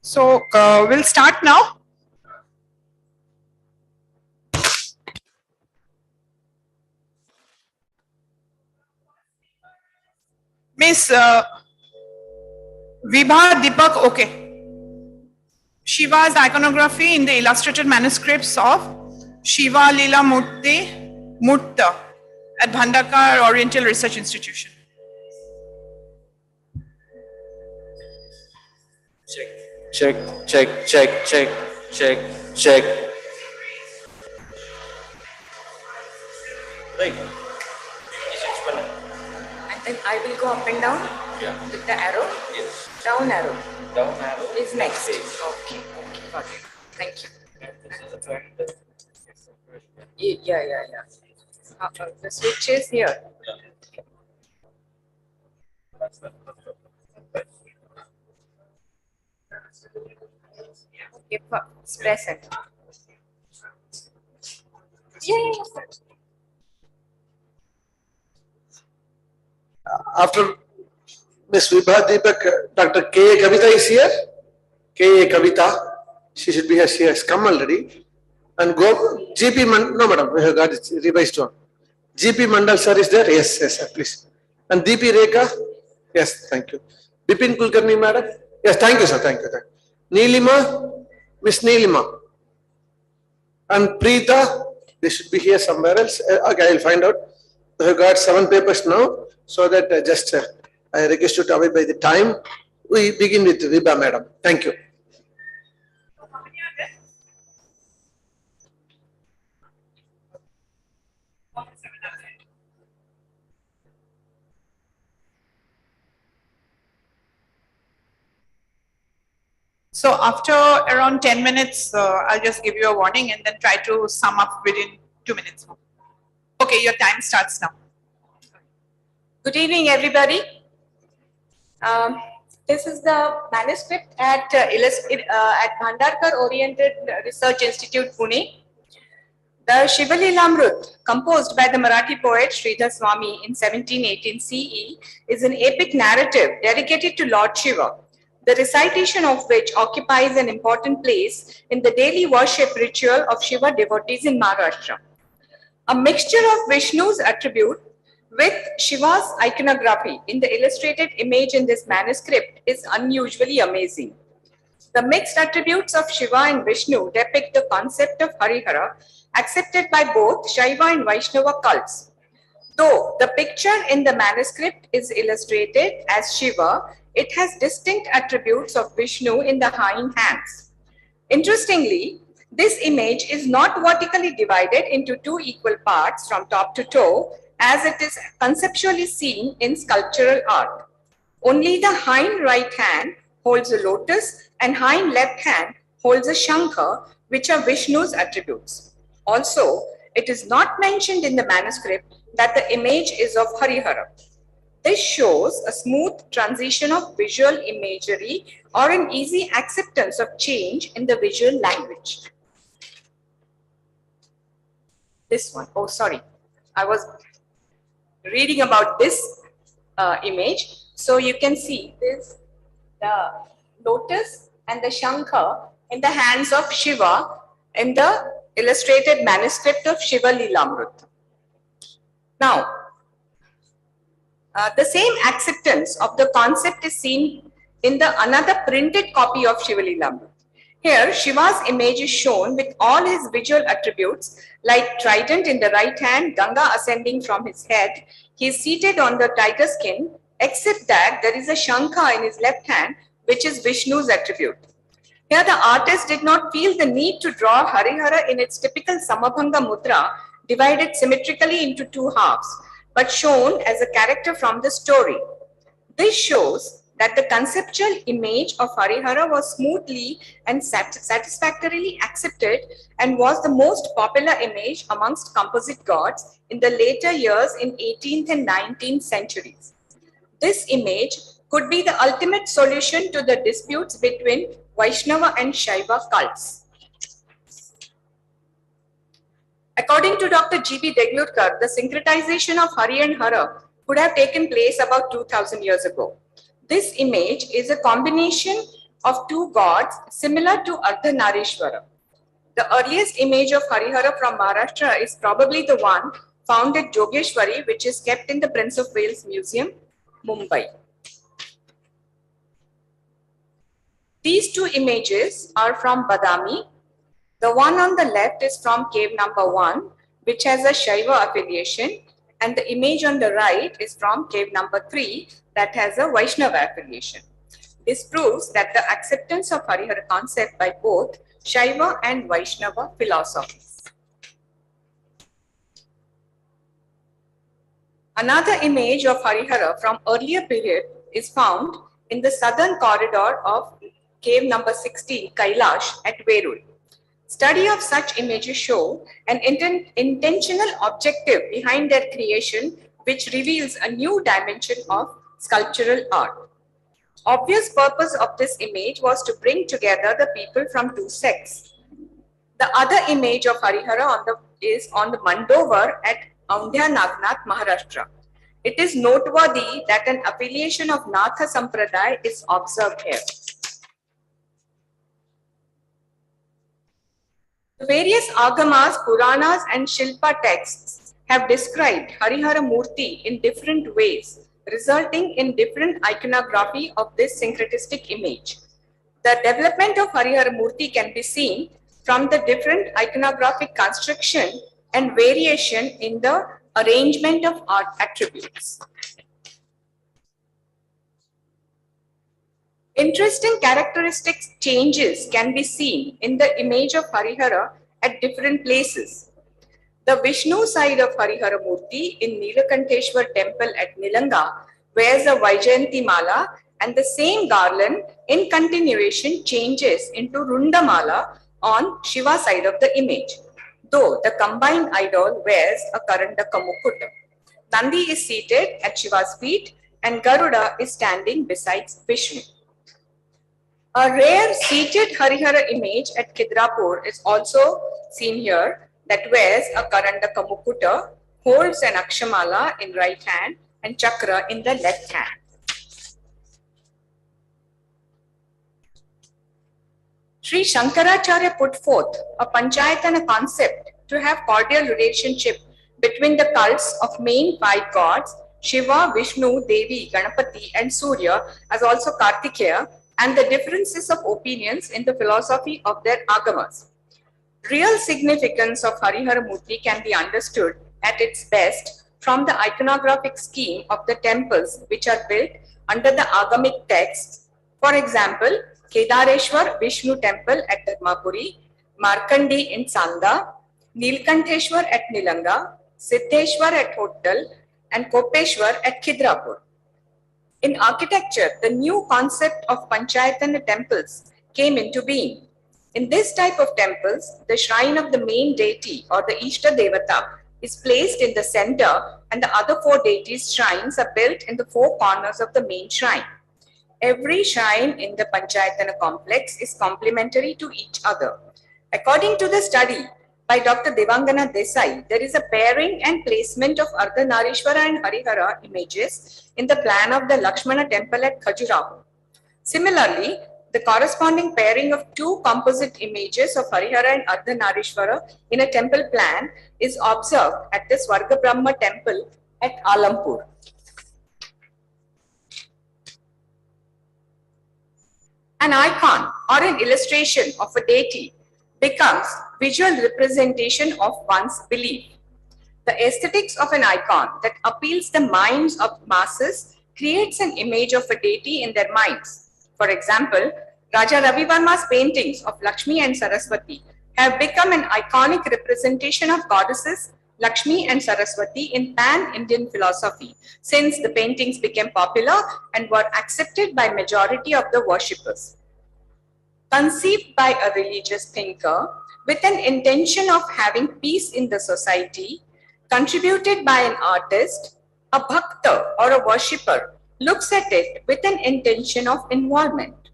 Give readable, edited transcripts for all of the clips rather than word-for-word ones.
So we'll start now. Miss Vibha Deepak, okay. Shiva's iconography in the illustrated manuscripts of Shiva Leela Mutta at Bhandakar Oriental Research Institution. Check. Right. And then I will go up and down with the arrow. Yes. Down arrow Down arrow is next. phase. Okay, got it. Thank you. This is the front. Yeah. The switch is here. Okay, press it. Yeah. After Miss Vibha Deepak, Dr. K. Kavita is here. K. Kavita, she should be here. She has come already. And go GP no madam, we have got it revised one. GP Mandal sir is there. Yes, sir, please. And DP Rekha, yes, thank you. Bipin Kulkarni madam, yes, thank you, sir, thank you. Neelima, Miss Neelima, and Preeta, they should be here somewhere else. Okay, I'll find out. We have got 7 papers now, so that I request you to abide by the time. We begin with Vibha madam. Thank you. So after around 10 minutes, I'll just give you a warning and then try to sum up within 2 minutes. Okay, your time starts now. Good evening, everybody. This is the manuscript at Bhandarkar Oriented Research Institute, Pune. The Shiva Leelamrut, composed by the Marathi poet Sridhar Swami in 1718 CE, is an epic narrative dedicated to Lord Shiva, the recitation of which occupies an important place in the daily worship ritual of Shiva devotees in Maharashtra. A mixture of Vishnu's attribute with Shiva's iconography in the illustrated image in this manuscript is unusually amazing. The mixed attributes of Shiva and Vishnu depict the concept of Harihara accepted by both Shaiva and Vaishnava cults. Though the picture in the manuscript is illustrated as Shiva, it has distinct attributes of Vishnu in the hind hands. Interestingly, this image is not vertically divided into 2 equal parts from top to toe, as it is conceptually seen in sculptural art. Only the hind right hand holds a lotus and hind left hand holds a shankha, which are Vishnu's attributes. Also, it is not mentioned in the manuscript that the image is of Harihara. This shows a smooth transition of visual imagery or an easy acceptance of change in the visual language. This one, oh sorry, I was reading about this image. So you can see this, the lotus and the shankha in the hands of Shiva in the illustrated manuscript of Shiva Leelamrut. Now, the same acceptance of the concept is seen in the another printed copy of Shiva Leelamrut. Here, Shiva's image is shown with all his visual attributes, like trident in the right hand, Ganga ascending from his head. He is seated on the tiger skin, except that there is a shankha in his left hand, which is Vishnu's attribute. Here, the artist did not feel the need to draw Harihara in its typical Samabhanga mudra, divided symmetrically into 2 halves, but shown as a character from the story. This shows that the conceptual image of Harihara was smoothly and satisfactorily accepted and was the most popular image amongst composite gods in the later years in 18th and 19th centuries. This image could be the ultimate solution to the disputes between Vaishnava and Shaiva cults. According to Dr. G.B. Deglurkar, the syncretization of Hari and Hara could have taken place about 2000 years ago. This image is a combination of two gods similar to Ardhanarishwara. The earliest image of Harihara from Maharashtra is probably the one found at Jogeshwari, which is kept in the Prince of Wales Museum, Mumbai. These two images are from Badami. The one on the left is from cave number 1, which has a Shaiva affiliation, and the image on the right is from cave number 3 that has a Vaishnava affiliation. This proves that the acceptance of Harihara concept by both Shaiva and Vaishnava philosophies. Another image of Harihara from earlier period is found in the southern corridor of cave number 16, Kailash at Verul. Study of such images show an intentional objective behind their creation, which reveals a new dimension of sculptural art. Obvious purpose of this image was to bring together the people from two sects. The other image of Harihara is on the Mandovar at Aundhya Nagnath, Maharashtra. It is noteworthy that an affiliation of Natha Sampradaya is observed here. The various Agamas, Puranas and Shilpa texts have described Harihara Murti in different ways, resulting in different iconography of this syncretistic image. The development of Harihara Murti can be seen from the different iconographic construction and variation in the arrangement of art attributes. Interesting characteristics changes can be seen in the image of Harihara at different places. The Vishnu side of Harihara Murti in Nilakanteshwar temple at Nilanga wears a Vaijayanti Mala, and the same garland in continuation changes into Runda Mala on Shiva side of the image, though the combined idol wears a Karandaka Mukutta. Nandi is seated at Shiva's feet and Garuda is standing besides Vishnu. A rare seated Harihara image at Khidrapur is also seen here that wears a Karandaka Mukutta, holds an Akshamala in right hand and Chakra in the left hand. Sri Shankaracharya put forth a Panchayatana concept to have cordial relationship between the cults of main 5 gods, Shiva, Vishnu, Devi, Ganapati and Surya, as also Kartikeya, and the differences of opinions in the philosophy of their agamas. Real significance of Harihara Murti can be understood at its best from the iconographic scheme of the temples which are built under the agamic texts. For example, Kedareshwar Vishnu temple at Dharmapuri, Markandi in Sanda, Nilkanteshwar at Nilanga, Siddheshwar at Hottal, and Kopeshwar at Khidrapur. In architecture, the new concept of Panchayatana temples came into being. In this type of temples, the shrine of the main deity or the Ishta Devata is placed in the center and the other 4 deities' shrines are built in the 4 corners of the main shrine. Every shrine in the Panchayatana complex is complementary to each other. According to the study by Dr. Devangana Desai, there is a pairing and placement of Ardhanarishwara and Harihara images in the plan of the Lakshmana temple at Khajuraho. Similarly, the corresponding pairing of 2 composite images of Harihara and Ardhanarishwara in a temple plan is observed at the Swarga Brahma temple at Alampur. An icon or an illustration of a deity becomes visual representation of one's belief. The aesthetics of an icon that appeals the minds of masses creates an image of a deity in their minds. For example, Raja Ravi Varma's paintings of Lakshmi and Saraswati have become an iconic representation of goddesses Lakshmi and Saraswati in pan-Indian philosophy, since the paintings became popular and were accepted by majority of the worshippers. Conceived by a religious thinker with an intention of having peace in the society, contributed by an artist, a bhakta or a worshipper looks at it with an intention of involvement.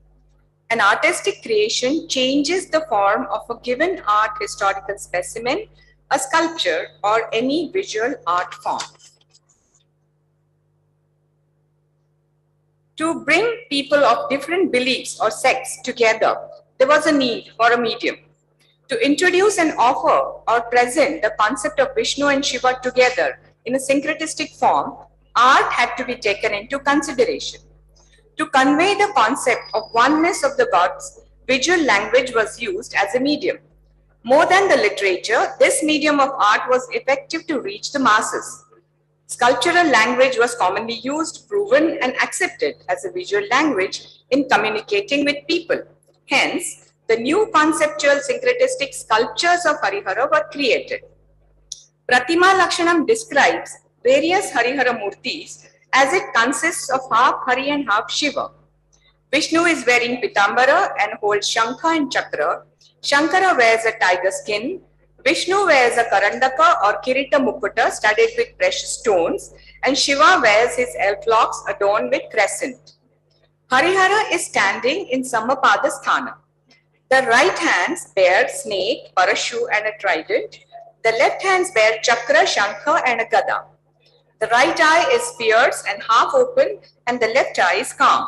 An artistic creation changes the form of a given art historical specimen, a sculpture, or any visual art form. To bring people of different beliefs or sects together, there was a need for a medium. To introduce and offer or present the concept of Vishnu and Shiva together in a syncretistic form, art had to be taken into consideration. To convey the concept of oneness of the gods, visual language was used as a medium. More than the literature, this medium of art was effective to reach the masses. Sculptural language was commonly used, proven, and accepted as a visual language in communicating with people. Hence, the new conceptual syncretistic sculptures of Harihara were created. Pratima Lakshanam describes various Harihara Murtis as it consists of half Hari and half Shiva. Vishnu is wearing Pitambara and holds Shankha and Chakra. Shankara wears a tiger skin. Vishnu wears a Karandaka or Kirita Mukkuta studded with precious stones, and Shiva wears his elf locks adorned with crescent. Harihara is standing in Samapada Sthana. The right hands bear snake, parashu, and a trident. The left hands bear chakra, shankha, and a gada. The right eye is fierce and half open, and the left eye is calm.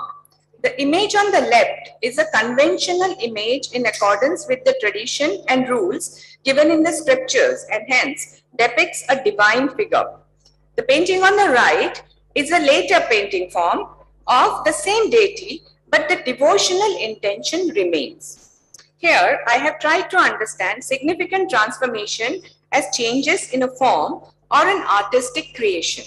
The image on the left is a conventional image in accordance with the tradition and rules given in the scriptures, and hence depicts a divine figure. The painting on the right is a later painting form of the same deity, but the devotional intention remains. Here, I have tried to understand significant transformation as changes in a form or an artistic creation.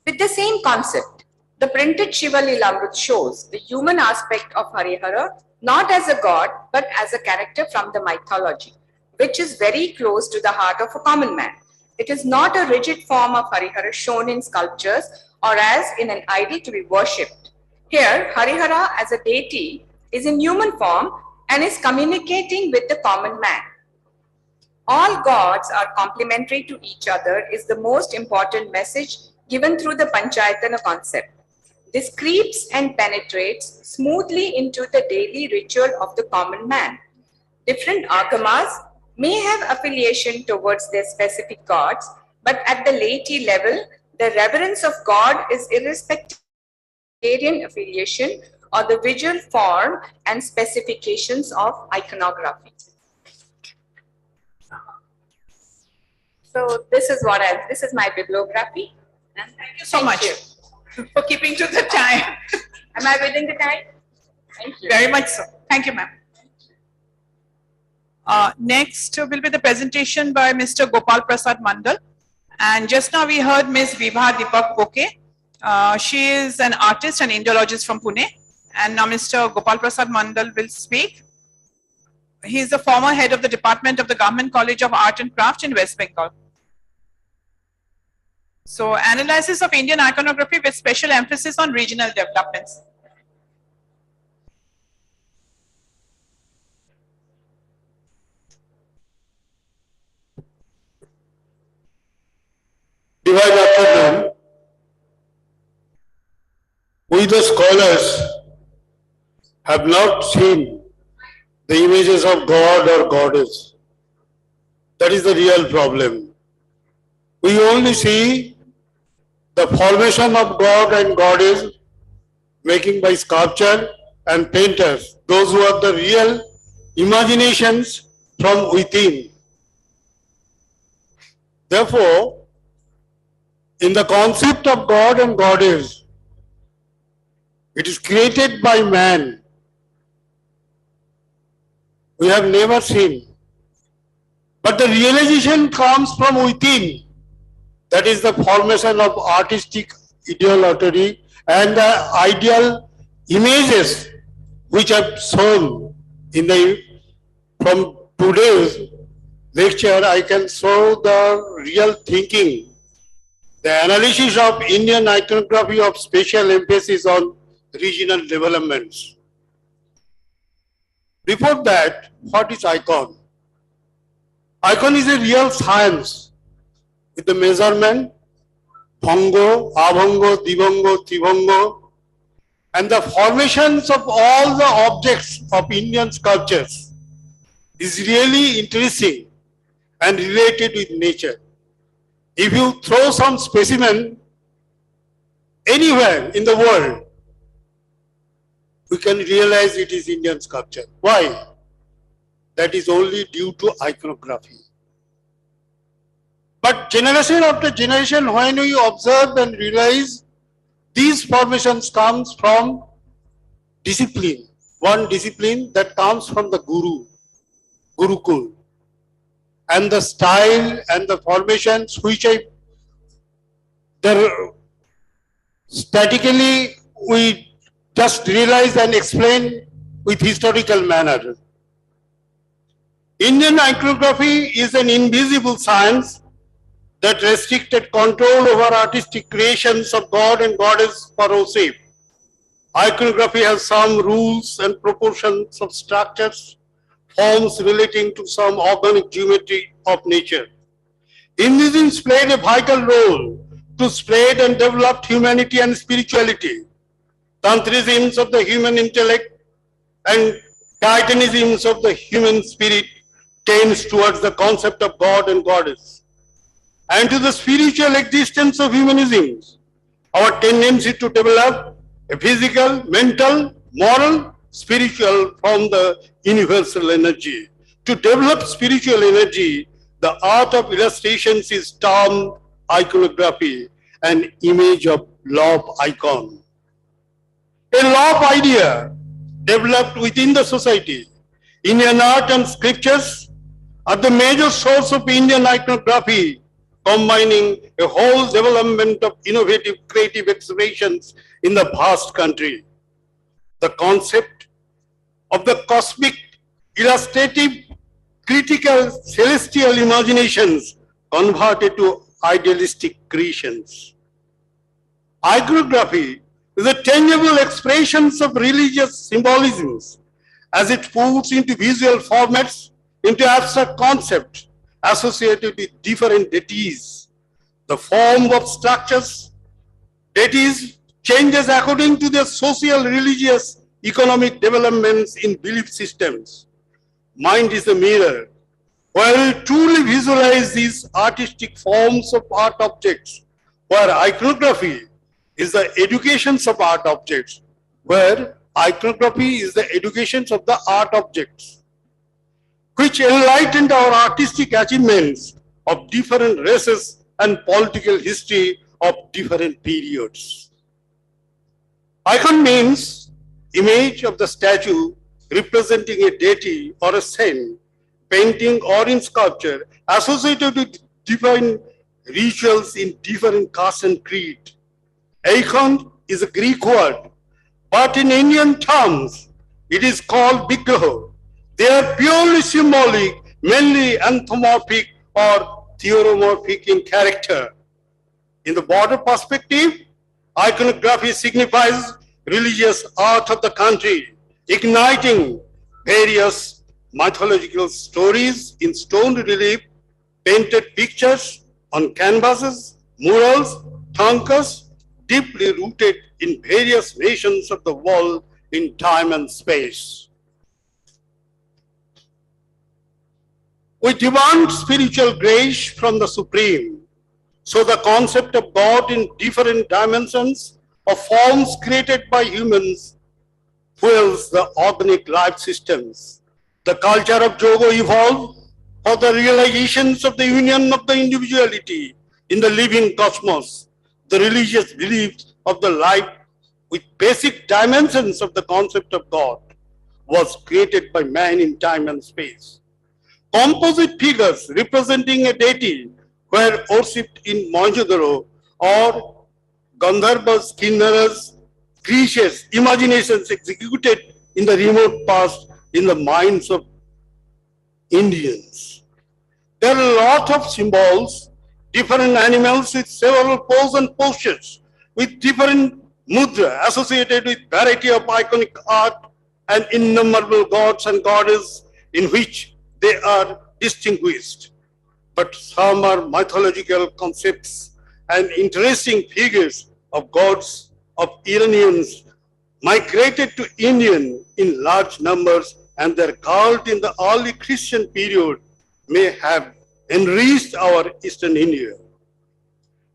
With the same concept, the printed Shiva Lilamrut shows the human aspect of Harihara not as a god but as a character from the mythology, which is very close to the heart of a common man. It is not a rigid form of Harihara shown in sculptures or as in an idol to be worshipped. Here, Harihara as a deity is in human form and is communicating with the common man. All gods are complementary to each other is the most important message given through the Panchayatana concept. This creeps and penetrates smoothly into the daily ritual of the common man. Different agamas may have affiliation towards their specific gods, but at the laity level, the reverence of God is irrespective of affiliation or the visual form and specifications of iconography. So this is my bibliography. And Thank you so much for keeping to the time. Am I within the time? Thank you. Very much so. Thank you, ma'am. Next will be the presentation by Mr. Gopal Prasad Mandal. And just now we heard Ms. Vibha Deepak Poke. She is an artist and Indologist from Pune. And now Mr. Gopal Prasad Mandal will speak. He is the former head of the Department of the Government College of Art and Craft in West Bengal. So, analysis of Indian iconography with special emphasis on regional developments. Divine afternoon. We the scholars have not seen the images of God or goddess. That is the real problem. We only see the formation of God and goddess making by sculpture and painters, those who have the real imaginations from within. Therefore, in the concept of God and goddess, it is created by man. We have never seen. But the realization comes from within. That is the formation of artistic ideology and the ideal images which are shown in the, from today's lecture, I can show the real thinking, the analysis of Indian iconography of special emphasis on regional developments. Before that, what is icon? Icon is a real science with the measurement, bhango, abhango, dibhango, tribhango, and the formations of all the objects of Indian sculptures is really interesting and related with nature. If you throw some specimen anywhere in the world, we can realize it is Indian sculpture. Why? That is only due to iconography. But generation after generation, when we observe and realize these formations comes from discipline, one discipline that comes from the Guru, Gurukul, and the style and the formations which statically we just realize and explain with historical manner. Indian iconography is an invisible science that restricted control over artistic creations of God and Goddess for worship. Iconography has some rules and proportions of structures, forms relating to some organic geometry of nature. Hinduism played a vital role to spread and develop humanity and spirituality. Tantrisms of the human intellect and Titanisms of the human spirit tends towards the concept of God and Goddess. And to the spiritual existence of humanism, our tendency to develop a physical, mental, moral, spiritual from the universal energy. To develop spiritual energy, the art of illustrations is termed iconography, an image of love icon. A love idea developed within the society. Indian art and scriptures are the major source of Indian iconography, combining a whole development of innovative creative expressions in the vast country. The concept of the cosmic, illustrative, critical, celestial imaginations converted to idealistic creations. Iconography is a tangible expressions of religious symbolisms as it puts into visual formats, into abstract concepts associated with different deities. The form of structures, deities changes according to their social, religious, economic developments in belief systems. Mind is a mirror, where we truly visualize these artistic forms of art objects, where iconography is the educations of art objects, where iconography is the educations of the art objects, which enlightened our artistic achievements of different races and political history of different periods. Icon means image of the statue representing a deity or a saint, painting or in sculpture associated with different rituals in different caste and creed. Icon is a Greek word, but in Indian terms, it is called vigraha. They are purely symbolic, mainly anthropomorphic or theoromorphic in character. In the broader perspective, iconography signifies religious art of the country, igniting various mythological stories in stone relief, painted pictures on canvases, murals, tankas, deeply rooted in various nations of the world in time and space. We demand spiritual grace from the Supreme, so the concept of God in different dimensions of forms created by humans fuels the organic life systems. The culture of yoga evolved for the realizations of the union of the individuality in the living cosmos. The religious beliefs of the life with basic dimensions of the concept of God was created by man in time and space. Composite figures representing a deity were worshipped in Mohenjo-daro or Gandharvas, Kinnaras, creatures, imaginations executed in the remote past in the minds of Indians. There are a lot of symbols, different animals with several poses and postures, with different mudra associated with variety of iconic art and innumerable gods and goddesses in which they are distinguished. But some are mythological concepts and interesting figures of gods of Iranians migrated to Indian in large numbers, and their cult in the early Christian period may have enriched our Eastern India.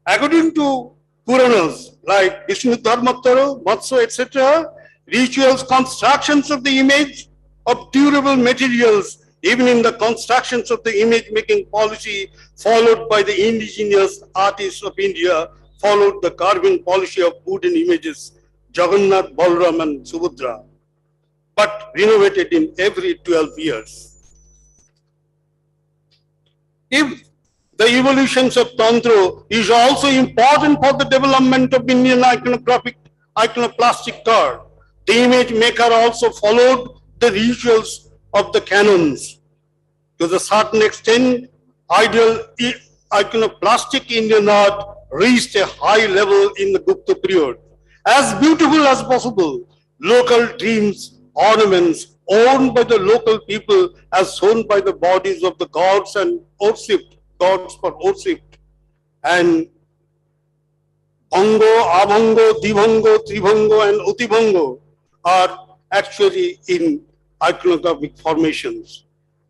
According to Puranas like Vishnu Dharmottara, Matsya, etc., rituals, constructions of the image of durable materials, even in the constructions of the image-making policy followed by the indigenous artists of India, followed the carving policy of wooden images, Jagannath, Balram and Subhadra, but renovated in every 12 years. If the evolutions of Tantra is also important for the development of Indian iconoplastic art, the image maker also followed the rituals of the canons. To a certain extent, ideal iconoplastic Indian art reached a high level in the Gupta period. As beautiful as possible, local dreams, ornaments owned by the local people as shown by the bodies of the gods and worshipped, gods for worship, and Bhango, Abhango, Dibhango, Tribhango and Utibhango are actually in iconographic formations.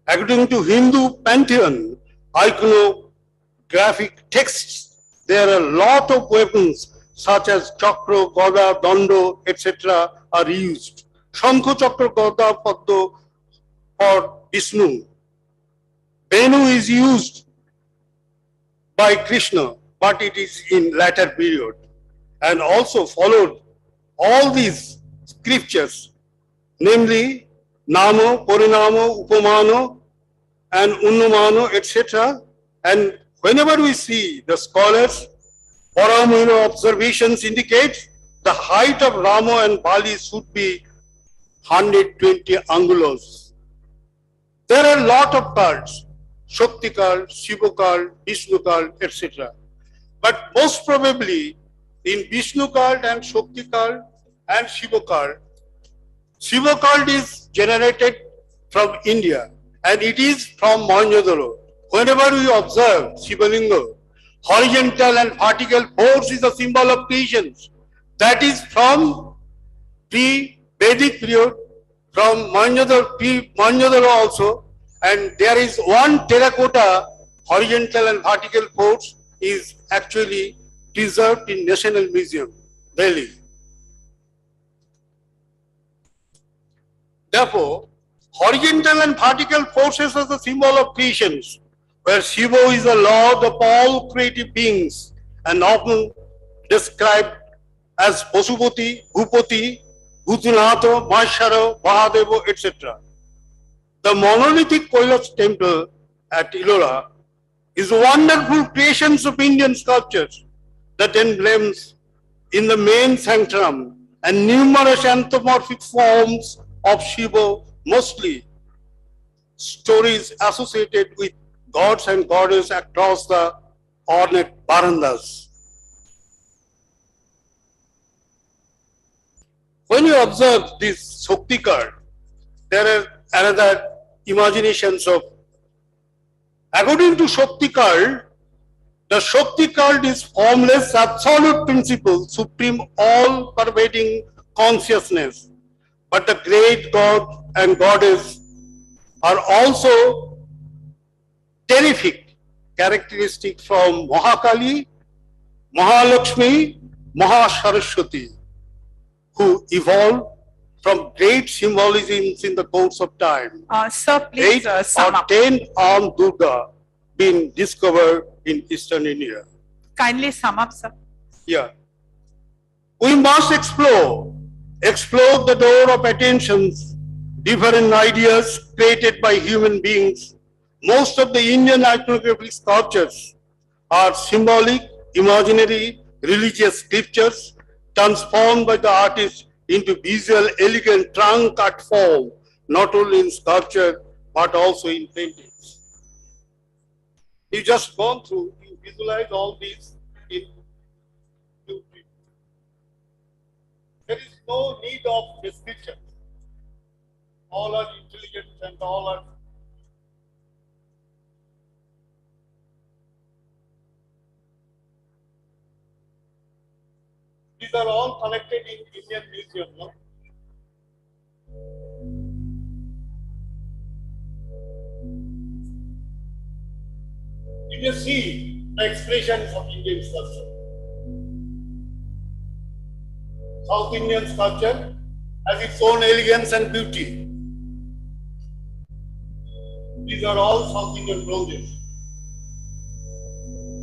According to Hindu pantheon, iconographic texts, there are a lot of weapons such as chakra, gada, dando, etc. are used. Shankho, chakra, gada, padma for Vishnu. Venu is used by Krishna, but it is in latter period, and also followed all these scriptures, namely Namo, Parinamo, Upamano, and Unnumano, etc. And whenever we see the scholars, Paramino observations indicate the height of Rama and Bali should be 120 angulos. There are a lot of cults, Shakti cult, Shiva cult, Vishnu cult, etc. But most probably in Vishnu cult and Shakti cult and Shiva cult is generated from India and it is from Mohenjo-daro. Whenever we observe Shiva Linga, horizontal and vertical force is a symbol of patience. That is from pre-Vedic period, from Mohenjo-daro also, and there is one terracotta horizontal and vertical force is actually preserved in National Museum, Delhi. Therefore, horizontal and vertical forces are the symbol of patience, where Shiva is the lord of all creative beings and often described as Pasupati, Bhupati, Bhutinatha, Maheshwara, Mahadeva, etc. The monolithic Kailash temple at Ellora is a wonderful creation of Indian sculptures that emblems in the main sanctum and numerous anthropomorphic forms of Shiva, mostly stories associated with gods and goddesses across the ornate barandas. When you observe this Shakti card, there are another imaginations of, according to Shakti card, the Shakti card is formless, absolute principle, supreme, all pervading consciousness. But the great god and goddess are also terrific, characteristic from Mahakali, Mahalakshmi, Mahasaraswati, who evolved from great symbolisms in the course of time. Sir, please 8 sum or up. 10 armed Durga been discovered in Eastern India. Kindly sum up, sir. Yeah. We must explore the door of attentions, different ideas created by human beings. Most of the Indian iconographic sculptures are symbolic, imaginary, religious scriptures transformed by the artist into visual, elegant, trunk art form, not only in sculpture, but also in paintings. You just gone through, you visualize all these in 2, 3. There is no need of description. All are intelligent and all are these are all collected in Indian Museum, no? You can see the expressions of Indian culture. South Indian sculpture has its own elegance and beauty. These are all South Indian bronzes.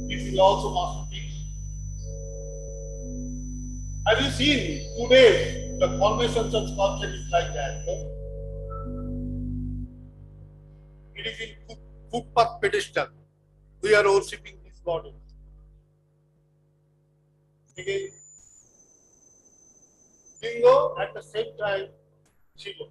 This is also masterpiece. Have you seen today the formations of sculpture is like that? No? It is in footpath pedestal. We are worshipping this body. Again, Bingo at the same time, Shiva.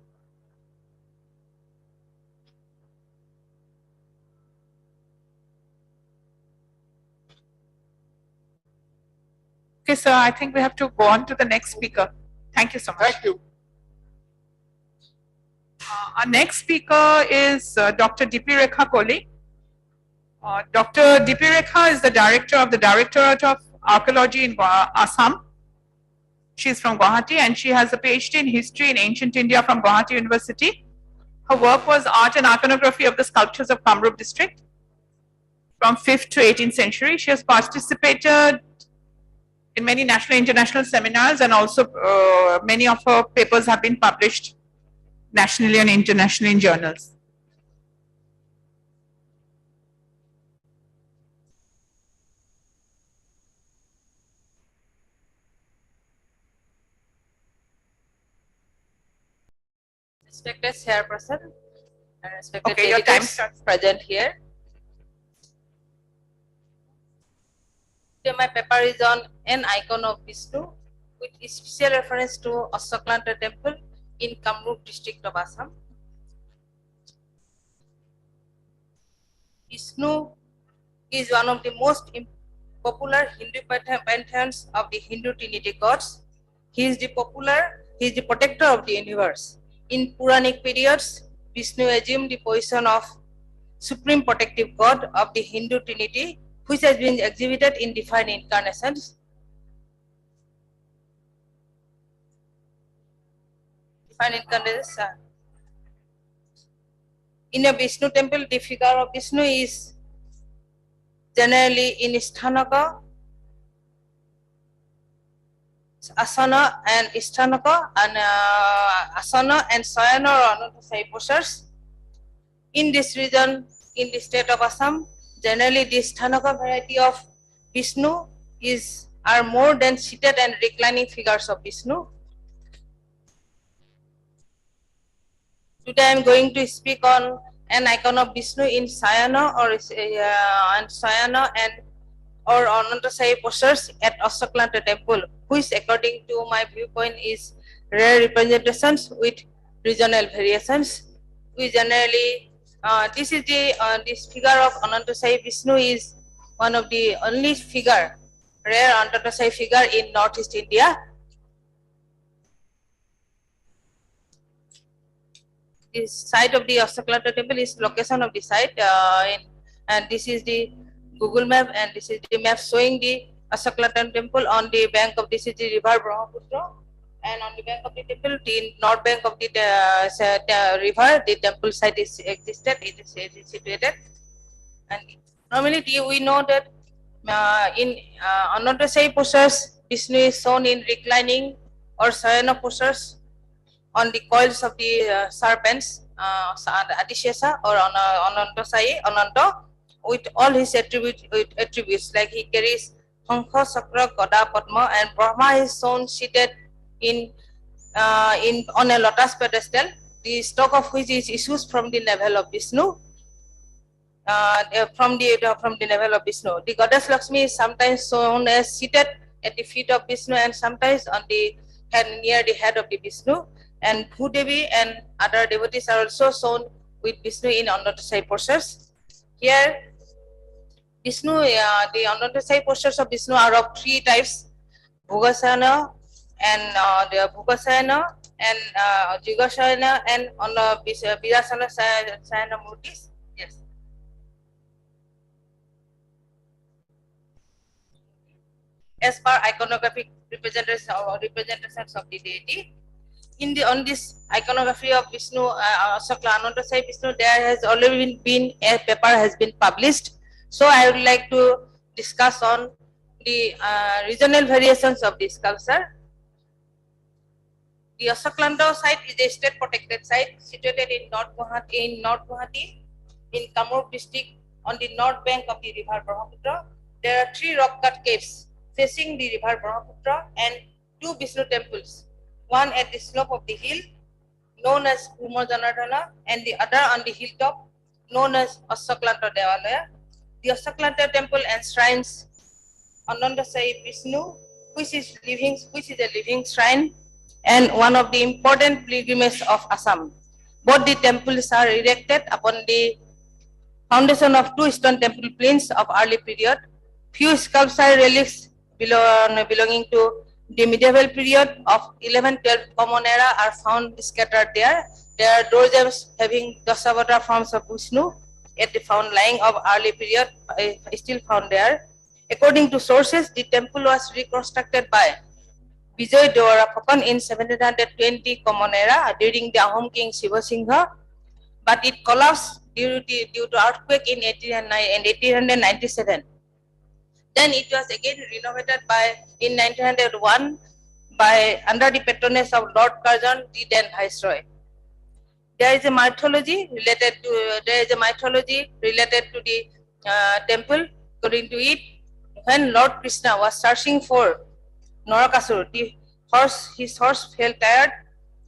Okay, sir, I think we have to go on to the next speaker. Thank you so much. Thank you. Our next speaker is Dr. D.P. Rekha Kohli. Dr. D.P. Rekha is the director of the Directorate of Archaeology in Assam. She is from Guwahati and she has a PhD in History in Ancient India from Guwahati University. Her work was art and iconography of the sculptures of Kamrup district from 5th to 18th century. She has participated in many national and international seminars, and also many of her papers have been published nationally and internationally in journals. Respected chairperson and respected Okay, your time delegates starts. present here. Today my paper is on an icon of Vishnu with special reference to Assaklanta temple in Kamrup district of Assam. Vishnu is one of the most popular Hindu pantheons of the Hindu Trinity gods. He is the protector of the universe. In Puranic periods, Vishnu assumed the position of supreme protective god of the Hindu Trinity, which has been exhibited in different incarnations. In a Vishnu temple, the figure of Vishnu is generally in Sthanaka, Asana and Sthanaka, and Asana and Sayana or Anantasai postures. In this region, in the state of Assam, generally the Sthanaka variety of Vishnu are more than seated and reclining figures of Vishnu. Today I am going to speak on an icon of Vishnu in Sayana or Anantasai postures at Assaklanta temple, which according to my viewpoint is rare representations with regional variations. We generally, this figure of Anantasai Vishnu is one of the only rare Anantasai figure in Northeast India. The site of the Assaklanta temple is location of the site, and this is the Google map, and this is the map showing the Assaklanta temple on the bank of this is the river Brahmaputra, and on the bank of the temple, the north bank of the river, the temple site is existed. It is situated, and normally we know that in Anantasai postures, Vishnu is shown in reclining or Sayana postures on the coils of the serpents, Adishesa or Anantasai, Ananta, with all his attributes, like he carries Hankha, Sakra, Gada, Padma, and Brahma is shown seated on a lotus pedestal, the stalk of which is issues from the navel of Vishnu. From the navel of Vishnu, the goddess Lakshmi is sometimes shown as seated at the feet of Vishnu and sometimes on the head near the head of the Vishnu. And Bhudevi and other devotees are also shown with Vishnu in Anantasai postures. Here, Vishnu, the Anantasai postures of Vishnu are of three types: Bhogasayana and Bhogasayana and Yugasayana and Virasana Sayana Murtis. Yes. As per iconographic representations of the deity, on this iconography of Vishnu, Anantasai Vishnu, there has already been a paper has been published. So I would like to discuss on the regional variations of this sculpture. The Asaklanda site is a state protected site situated in North Guwahati, in Kamrup district on the north bank of the river Brahmaputra. There are 3 rock cut caves facing the river Brahmaputra and 2 Vishnu temples, one at the slope of the hill known as Uma Janardhana and the other on the hilltop known as Asaklanta Devalaya. The Asaklanta temple enshrines Ananda Sai Vishnu, which is a living shrine and one of the important pilgrimages of Assam. Both the temples are erected upon the foundation of 2 stone temple plains of early period. Few sculptural relics belonging to the medieval period of 11-12 Common Era are found scattered there. There are door gems having Dasavata forms of Vishnu at the found lying of early period still found there. According to sources, the temple was reconstructed by Vijay Devarapakon in 1720 Common Era during the Ahom king Shiva Singha, but it collapsed due to earthquake in 1897. Then it was again renovated in 1901 under the patronage of Lord Curzon, the then Viceroy. There is a mythology related to the temple. According to it, when Lord Krishna was searching for Narakasur, his horse fell tired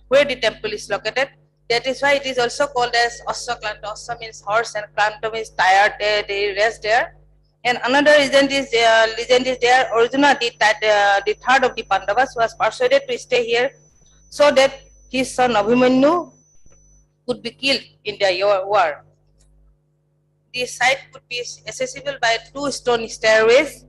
where the temple is located. That is why it is also called as Asaklanta. Asa means horse and Klanta means tired. They rest there. And another legend is there. Arjuna, the third of the Pandavas, was persuaded to stay here so that his son Abhimanyu could be killed in the war. The site could be accessible by 2 stone stairways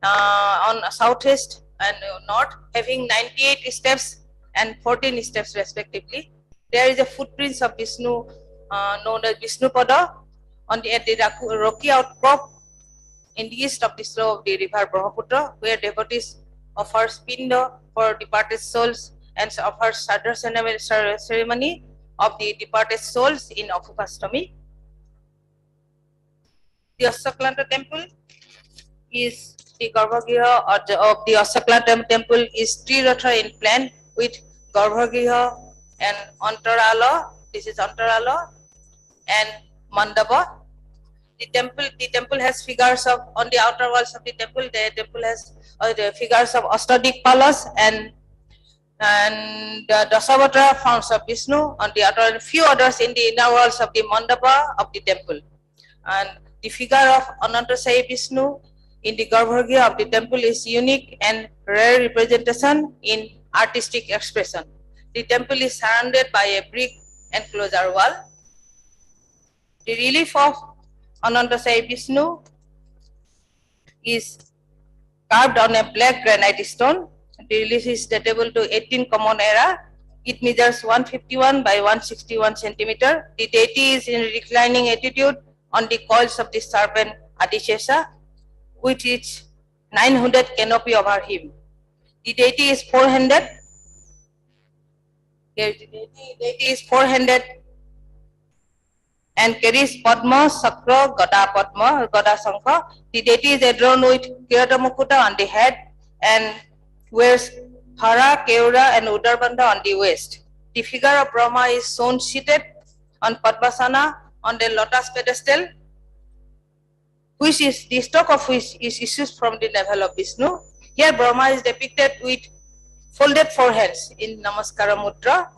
on southeast and north, having 98 steps and 14 steps respectively. There is a footprints of Vishnu known as Vishnu Pada at the rocky outcrop in the east of the slope of the river Brahmaputra, where devotees offer spindo for departed souls and offer Sadhar ceremony of the departed souls in Akupastami. The Asaklanta temple is the Garbhagriha of the Asaklanta temple is Triratha in plan with Garbhagriha and Antarala. This is Antarala and Mandapa. The temple has figures of on the outer walls of the temple. The temple has the figures of Astadikpalas and Dasavatra forms of Vishnu on the outer, and few others in the inner walls of the mandapa of the temple. And the figure of Anantasai Vishnu in the Garbhagriha of the temple is unique and rare representation in artistic expression. The temple is surrounded by a brick enclosure wall. The relief of Anantasai Vishnu is carved on a black granite stone. The relief is datable to 18 Common Era. It measures 151 by 161 centimeter. The deity is in reclining attitude on the coils of the serpent Adishesha, with its 900 canopy over him. The deity is four-handed. The deity is four-handed and carries Padma, Sakra, Gada Sankha. The deity is adorned with Kirata Mukuta on the head and wears Hara, Keura and Udarbanda on the waist. The figure of Brahma is shown seated on Padmasana on the lotus pedestal, which is the stalk of which is issued from the navel of Vishnu. Here Brahma is depicted with folded foreheads in Namaskara Mudra.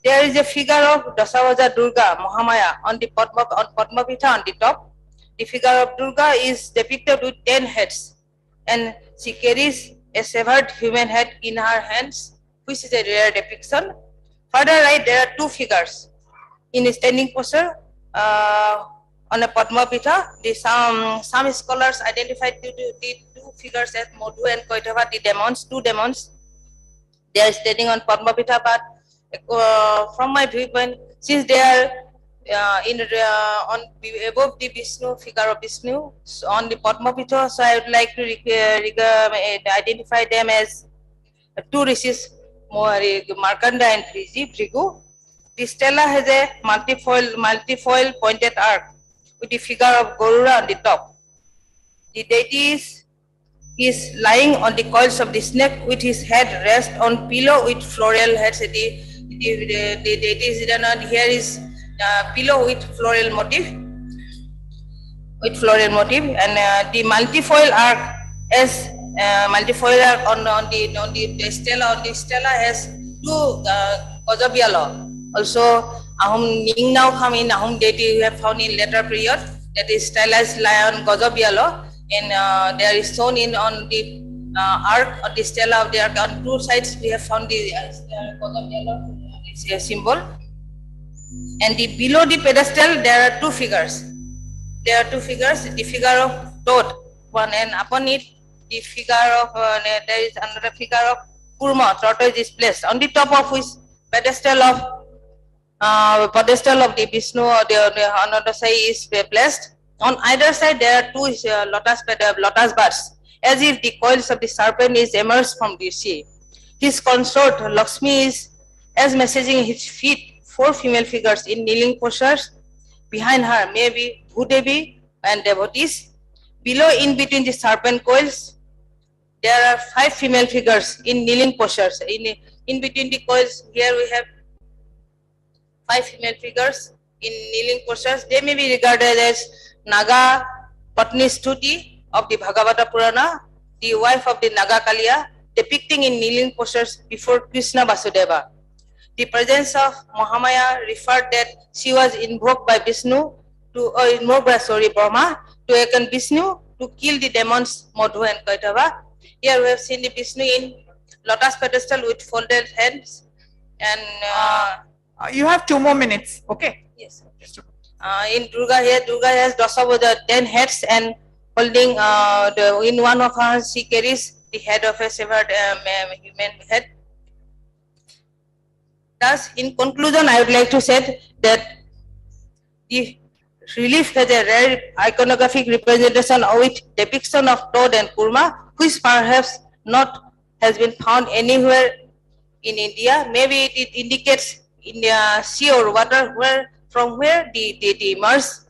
There is a figure of Dasavaja Durga Mahamaya on the Padmapitha on the top. The figure of Durga is depicted with 10 heads, and she carries a severed human head in her hands, which is a rare depiction. Further right, there are 2 figures in a standing posture on a Padmapitha. Some scholars identified the 2 figures as Madhu and Kaitava, the demons, 2 demons. They are standing on Padmapitha, but from my viewpoint, since they are above the Vishnu figure of Vishnu on the Padmapitha, so I would like to identify them as 2 rishis, Markanda and Bhrigu. The stela has a multifoil pointed arc with the figure of Garuda on the top. The deities He is lying on the coils of the snake with his head rest on pillow with floral heads. The deity is written on here is pillow with floral motif. And the multifoil arc as multifoil arc on the stela has two Gozabialo. Also, Ahum Ning now come in Ahum deity we have found in later period, that is stylized lion Gozabialo, and there is shown in on the arc on the stela of the arc. On two sides we have found the Gozabialo symbol, and below the pedestal there are two figures. The figure of toad, one, and upon it the figure of there is another figure of kurma, tortoise is placed, on the top of which pedestal of the Vishnu or the another side is placed. On either side there are two lotus buds, as if the coils of the serpent is emerged from the sea. His consort Lakshmi is as messaging his feet, four female figures in kneeling postures. Behind her may be Bhudevi and devotees. Below, in between the serpent coils, there are five female figures in kneeling postures. In between the coils, here we have five female figures in kneeling postures. They may be regarded as Naga Patni Stuti of the Bhagavata Purana, the wife of the Naga Kaliya, depicting in kneeling postures before Krishna Vasudeva. The presence of Mahamaya referred that she was invoked by Brahma to awaken Vishnu to kill the demons Madhu and Kaitava. Here we have seen the Vishnu in lotus pedestal with folded hands, and You have 2 more minutes, okay? yes. In Durga, here Durga has Dasabodha 10 heads, and holding in one of her hands she carries the head of a severed human head. Thus, in conclusion, I would like to say that the relief has a rare iconographic representation with depiction of toad and kurma, which perhaps not has been found anywhere in India. Maybe it indicates in the sea or water from where the deity emerged.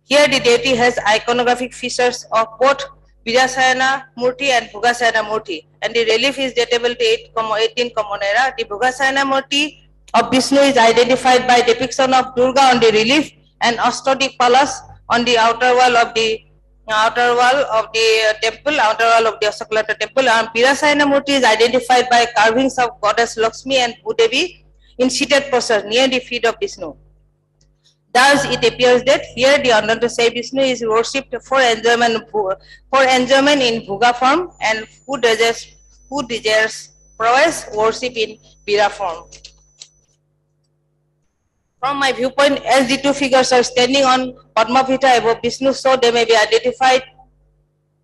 Here the deity has iconographic features of both Virasayana Murti and Bhugasayana Murti, and the relief is datable to 18th Common Era. The Bhugasayana Murti of Vishnu is identified by depiction of Durga on the relief and Astadic Palas on the outer wall of the temple, outer wall of the Asaklata temple, and Virasayana Murti is identified by carvings of goddess Lakshmi and Bhudevi in seated postures near the feet of Vishnu. Thus, it appears that here the Ananta Vishnu is worshipped for enjoyment in Bhuga form, and who desires prowess worship in Vira form. From my viewpoint, as the two figures are standing on Padmapita above Vishnu, so they may be identified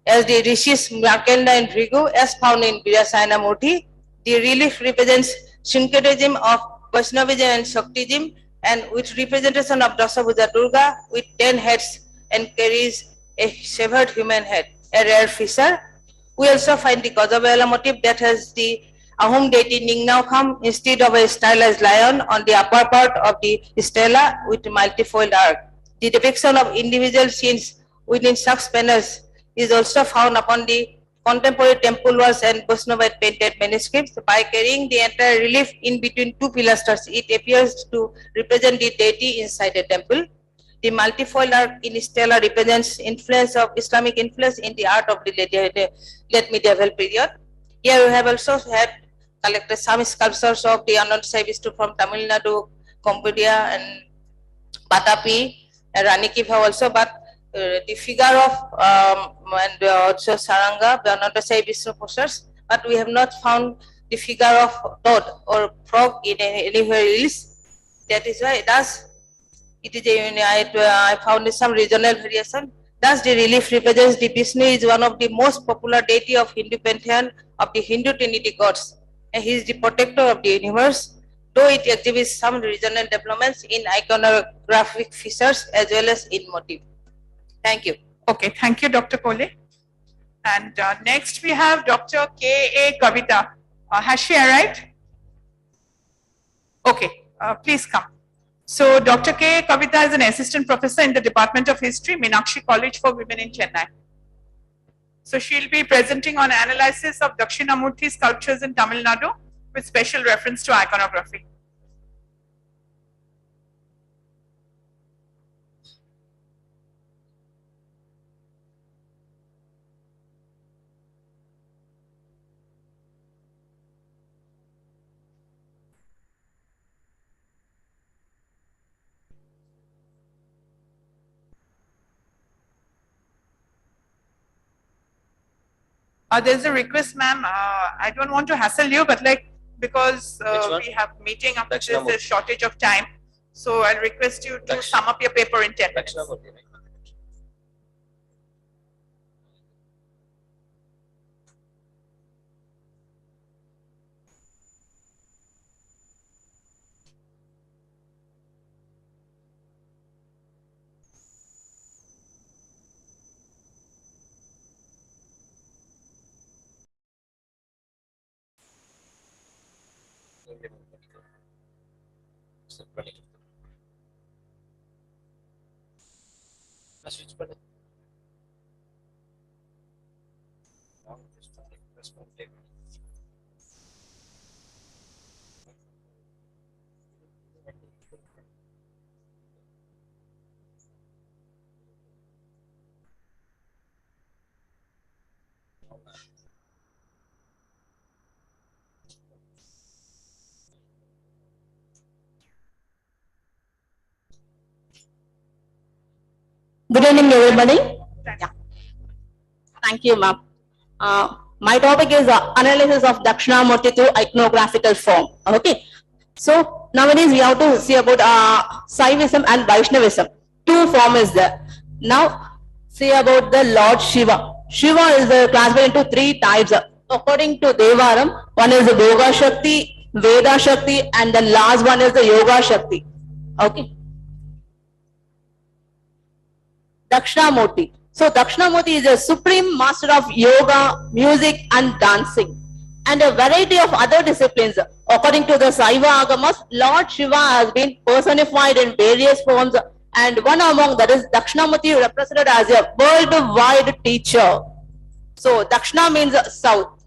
as the rishis Markanda and Bhrigu as found in Virasayana Murti. The relief represents syncretism of Vaishnavism and Shaktism, and with representation of Dasabhuja Durga with 10 heads and carries a severed human head, a rare feature. We also find the Gajabela motif that has the Ahom deity Ningnaukam instead of a stylized lion on the upper part of the stela with multifold arc. The depiction of individual scenes within such panels is also found upon the contemporary temple walls and Vaishnavite painted manuscripts. By carrying the entire relief in between two pilasters, it appears to represent the deity inside a temple. The multifold arc in stela represents influence of Islamic influence in the art of the late medieval period. Here we have also had collected some sculptures of the Ananta Vishnu from Tamil Nadu, Cambodia, and Batapi, and Ranikiva also, but the figure of and also Saranga, the Ananta Vishnu posters, but we have not found the figure of toad or frog in anywhere else. That is why I found some regional variation. Thus, the relief represents the Vishnu is one of the most popular deity of Hindu pantheon of the Hindu Trinity gods, and he is the protector of the universe, though it exhibits some regional developments in iconographic features as well as in motif. Thank you. Okay, thank you, Dr. Kole. And next we have Dr. K.A. Kavita. Has she arrived? Okay, please come. So Dr. K. Kavita is an assistant professor in the Department of History, Meenakshi College for Women in Chennai. So she'll be presenting on analysis of Dakshinamurti sculptures in Tamil Nadu with special reference to iconography. There's a request, ma'am. I don't want to hassle you, but because Which one? we have meeting after this, Dakshinamurti. there's shortage of time. So I'll request you to sum up your paper in 10 minutes. Dakshinamurti, right? Switch button. Good evening, everybody. Yeah. Thank you, ma'am. My topic is analysis of Dakshinamurti through iconographical form. Okay. So nowadays we have to see about Saivism and Vaishnavism. Two form is there. Now see about the Lord Shiva. Shiva is classified into three types. According to Devaram, one is the Yoga Shakti, Veda Shakti, and the last one is the Yoga Shakti. Okay. Dakshinamurti. So Dakshinamurti is a supreme master of yoga, music and dancing and a variety of other disciplines. According to the Saiva Agamas, Lord Shiva has been personified in various forms and one among that is Dakshinamurti represented as a worldwide teacher. So Dakshina means south.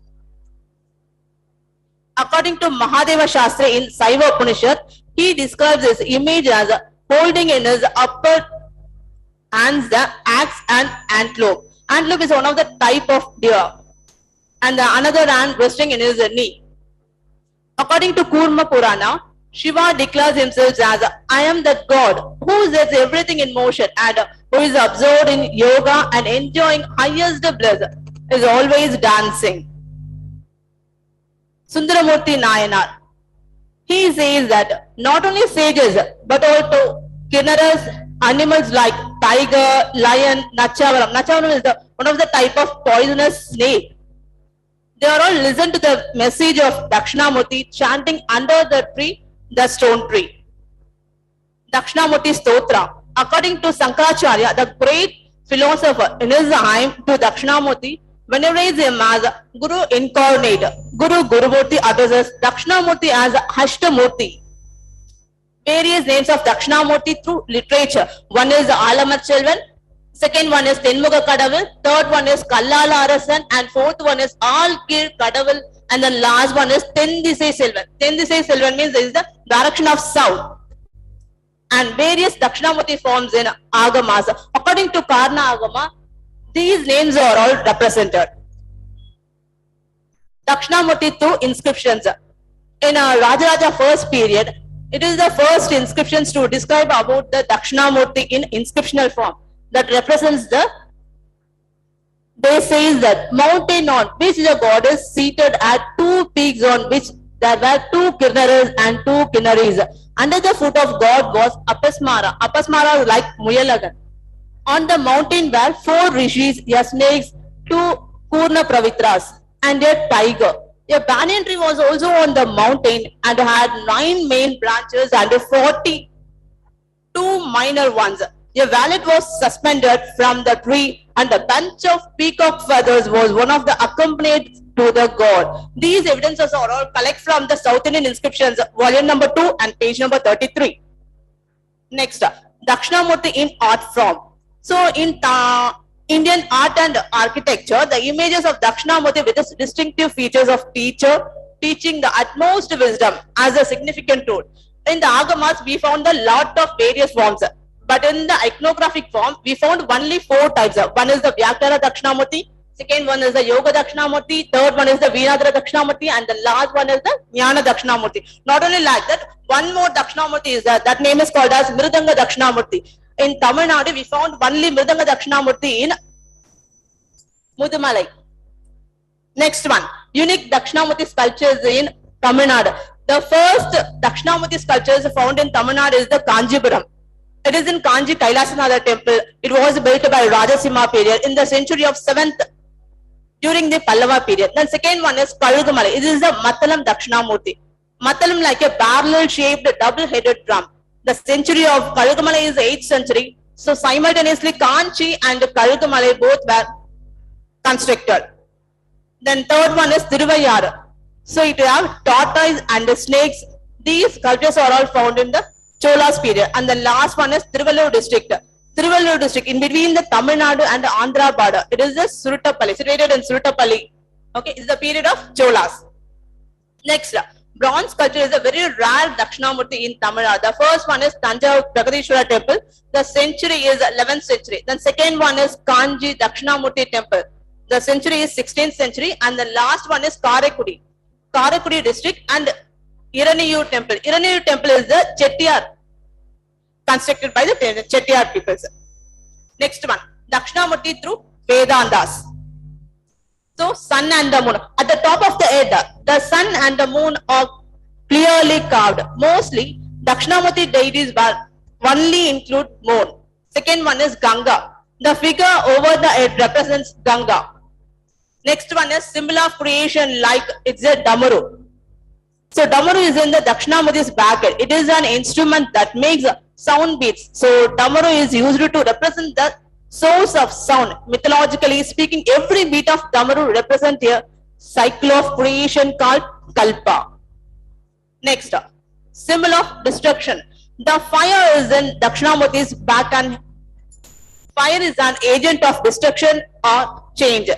According to Mahadeva Shastri in Saiva Upanishad, he describes his image as holding in his upper hands the axe and antelope. Antelope is one of the type of deer and the another hand resting in his knee. According to Kurma Purana, Shiva declares himself as I am that God who sets everything in motion and who is absorbed in yoga and enjoying highest bliss, is always dancing. Sundaramurti Nayanar, he says that not only sages but also kinnaras, animals like tiger, lion, Nachavaram. Nachavaram is one of the type of poisonous snake. They are all listen to the message of Dakshinamurti chanting under the tree, the stone tree. Dakshinamurti Stotra. According to Sankaracharya, the great philosopher, in his hymn to Dakshinamurti, venerates him as Guru incarnate. Guru Gurumurti addresses Dakshinamurti as Hashtamurti. Various names of Dakshinamurti through literature. One is Alamat Chelvan, second one is Tenmuga Kadavil, third one is Kallala Arasan, and fourth one is Alkir Kadavil, and the last one is Tendisai Selvan. Tendisai Selvan means this is the direction of south. And various Dakshinamurti forms in Agamas. According to Karna Agama, these names are all represented. Dakshinamurti through inscriptions. In Rajaraja first period, it is the first inscriptions to describe about the Dakshinamurti in inscriptional form that represents the, they says that mountain on which the god is seated at two peaks on which there were two kinnaras and two kinnaris. Under the foot of god was Apasmara. Apasmara is like Muyalagan. On the mountain were four rishis, a snakes, two Kurna Pravitras and a tiger. A banyan tree was also on the mountain and had 9 main branches and 42 minor ones. A wallet was suspended from the tree and a bunch of peacock feathers was one of the accompaniment to the god. These evidences are all collect from the South Indian inscriptions, volume number 2 and page number 33. Next, Dakshinamurti in art form. So in Indian art and architecture, the images of Dakshinamurti with its distinctive features of teacher, teaching the utmost wisdom as a significant role. In the Agamas, we found a lot of various forms, but in the iconographic form, we found only 4 types. One is the Vyakhana Dakshinamurti, second one is the Yoga Dakshinamurti, third one is the Veenadhara Dakshinamurti, and the last one is the Jnana Dakshinamurti. Not only like that, one more Dakshinamurti is there. That name is called as Mridanga Dakshinamurti. In Tamil Nadu, we found only Mridanga Dakshinamurti in Mudumalai. Next one, unique Dakshinamurti sculptures in Tamil Nadu. The first Dakshinamurti sculptures found in Tamil Nadu is the Kanjipuram. It is in Kanji Kailasanatha temple. It was built by Rajasimha period in the century of 7th during the Pallava period. Then second one is Kalugumalai. It is the Mattalam Dakshinamurti. Mattalam like a barrel shaped double-headed drum. The century of Kalugumalai is the 8th century. So simultaneously Kanchi and Kalugumalai both were constructed. Then third one is Thiruvayar. So it have tortoise and snakes. These sculptures are all found in the Cholas period. And the last one is Tiruvallur district. Tiruvallur district in between the Tamil Nadu and the Andhra border. It is the Surutapalli, situated in Surutapalli. Okay, it's the period of Cholas. Next, bronze sculpture is a very rare Dakshinamurti in Tamil Nadu. The first one is Tanjavur Pragadishwara temple. The century is 11th century. Then second one is Kanji Dakshinamurti temple. The century is 16th century. And the last one is Karakudi. Karakudi district and Iraniyu temple. Iraniyu temple is the Chettiar, constructed by the Chettiar peoples. Next one, Dakshinamurti through Vedantas. So, sun and the moon. At the top of the head, the sun and the moon are clearly carved. Mostly, Dakshinamurti deities will only include moon. Second one is Ganga. The figure over the head represents Ganga. Next one is symbol of creation, like it's a Damaru. So Damaru is in the Dakshinamurti's back head. It is an instrument that makes sound beats. So Damaru is used to represent the source of sound. Mythologically speaking, every beat of Damaru represents a cycle of creation called Kalpa. Next, symbol of destruction. The fire is in Dakshinamurti's back, and fire is an agent of destruction or change.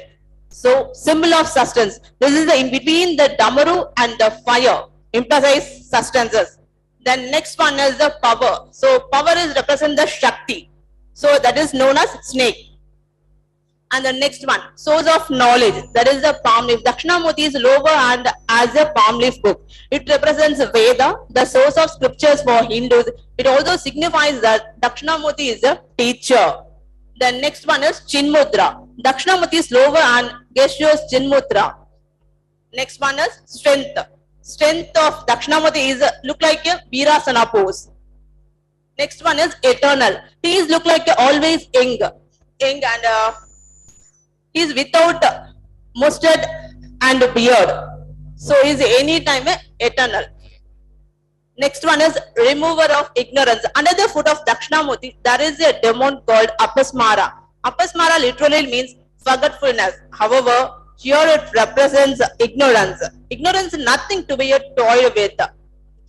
So, symbol of sustenance. This is the in between the Damaru and the fire, emphasize sustenances. Then next one is the power. So, power is represent the Shakti. So, that is known as snake. And the next one, source of knowledge. That is the palm leaf. Dakshinamurti is lower hand as a palm leaf book. It represents Veda, the source of scriptures for Hindus. It also signifies that Dakshinamurti is a teacher. The next one is Chinmudra. Dakshinamurti's lower hand gestures Chinmudra. Next one is strength. Strength of Dakshinamurti is look like a Virasana pose. Next one is eternal. He is look like a always young and he is without mustard and beard. So he is any time eternal. Next one is remover of ignorance. Under the foot of Dakshinamurti, there is a demon called Apasmara. Apasmara literally means forgetfulness. However, here it represents ignorance. Ignorance is nothing to be a toy with.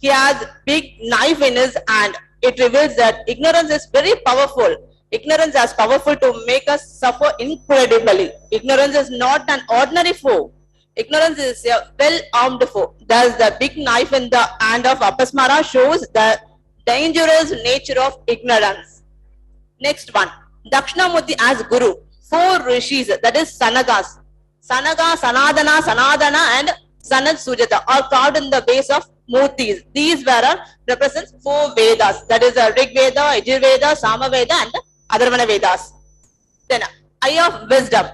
He has big knife in his hand. It reveals that ignorance is very powerful. Ignorance is powerful to make us suffer incredibly. Ignorance is not an ordinary foe. Ignorance is a well-armed foe. Thus, the big knife in the hand of Apasmara shows the dangerous nature of ignorance. Next one, Dakshinamurti as Guru. 4 rishis, that is Sanagas. Sanaga, Sanadana, Sanadana and Sanat Sujata are carved in the base of Murtis. These represents 4 Vedas. That is the Rig Veda, Yajur Veda, Sama Veda and Atharvana Vedas. Then, Eye of Wisdom.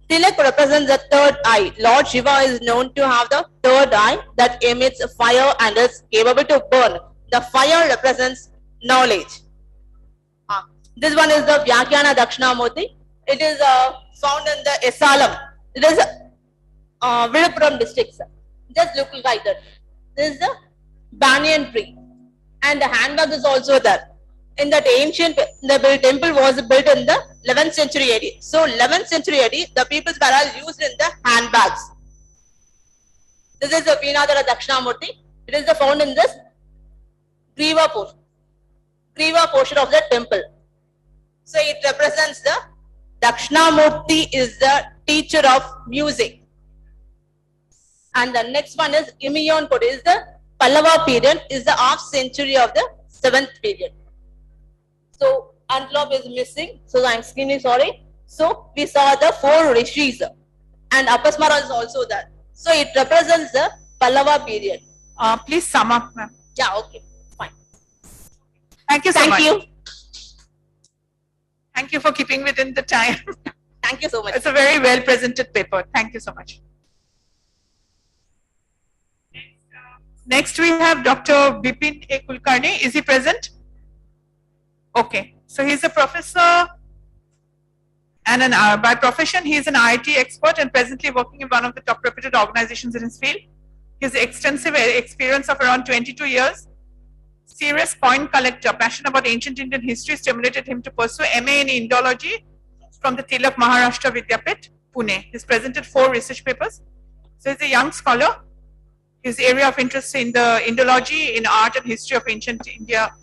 Tilak represents the 3rd eye. Lord Shiva is known to have the 3rd eye that emits fire and is capable to burn. The fire represents knowledge. This one is the Vyakhana Dakshinamurti. It is found in the Esalam. It is Viluppuram district. Just look like that. This is the banyan tree. And the handbag is also there. In that ancient, the temple was built in the 11th century AD. So 11th century AD, the peoples were all used in the handbags. This is the Veenadhara Dakshinamurti. It is found in this Griva portion of the temple. So it represents the Dakshinamurti is the teacher of music. And the next one is Imiyon Kode is the Pallava period, is the half century of the 7th period. So envelope is missing, so I'm extremely sorry. So we saw the 4 rishis and Apasmara is also there. So it represents the Pallava period. Please sum up, ma'am. Yeah, okay, fine. Thank you so much. Thank you. Thank you for keeping within the time. Thank you so much. It's a very well presented paper. Thank you so much. Next we have Dr. Bipin A. Kulkarni. Is he present? Okay. So he's a professor and by profession he is an IT expert and presently working in one of the top reputed organizations in his field. His extensive experience of around 22 years, serious coin collector, passion about ancient Indian history stimulated him to pursue MA in Indology from the Tilak Maharashtra Vidyapit, Pune. He's presented 4 research papers. So he's a young scholar. His area of interest in the Indology, in art and history of ancient India,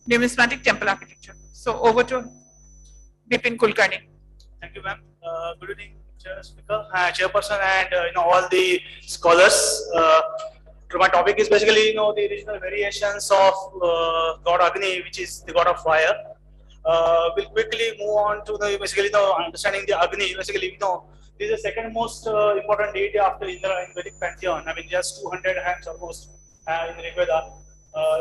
numismatic temple architecture. So over to Bipin Kulkarni. Thank you, ma'am. Good evening, chairperson, and all the scholars. My topic is basically the regional variations of God Agni, which is the god of fire. We'll quickly move on to basically understanding the Agni. Basically, this is the second most important deity after Indra in Vedic pantheon. I mean, just 200 hands almost in Rig Veda.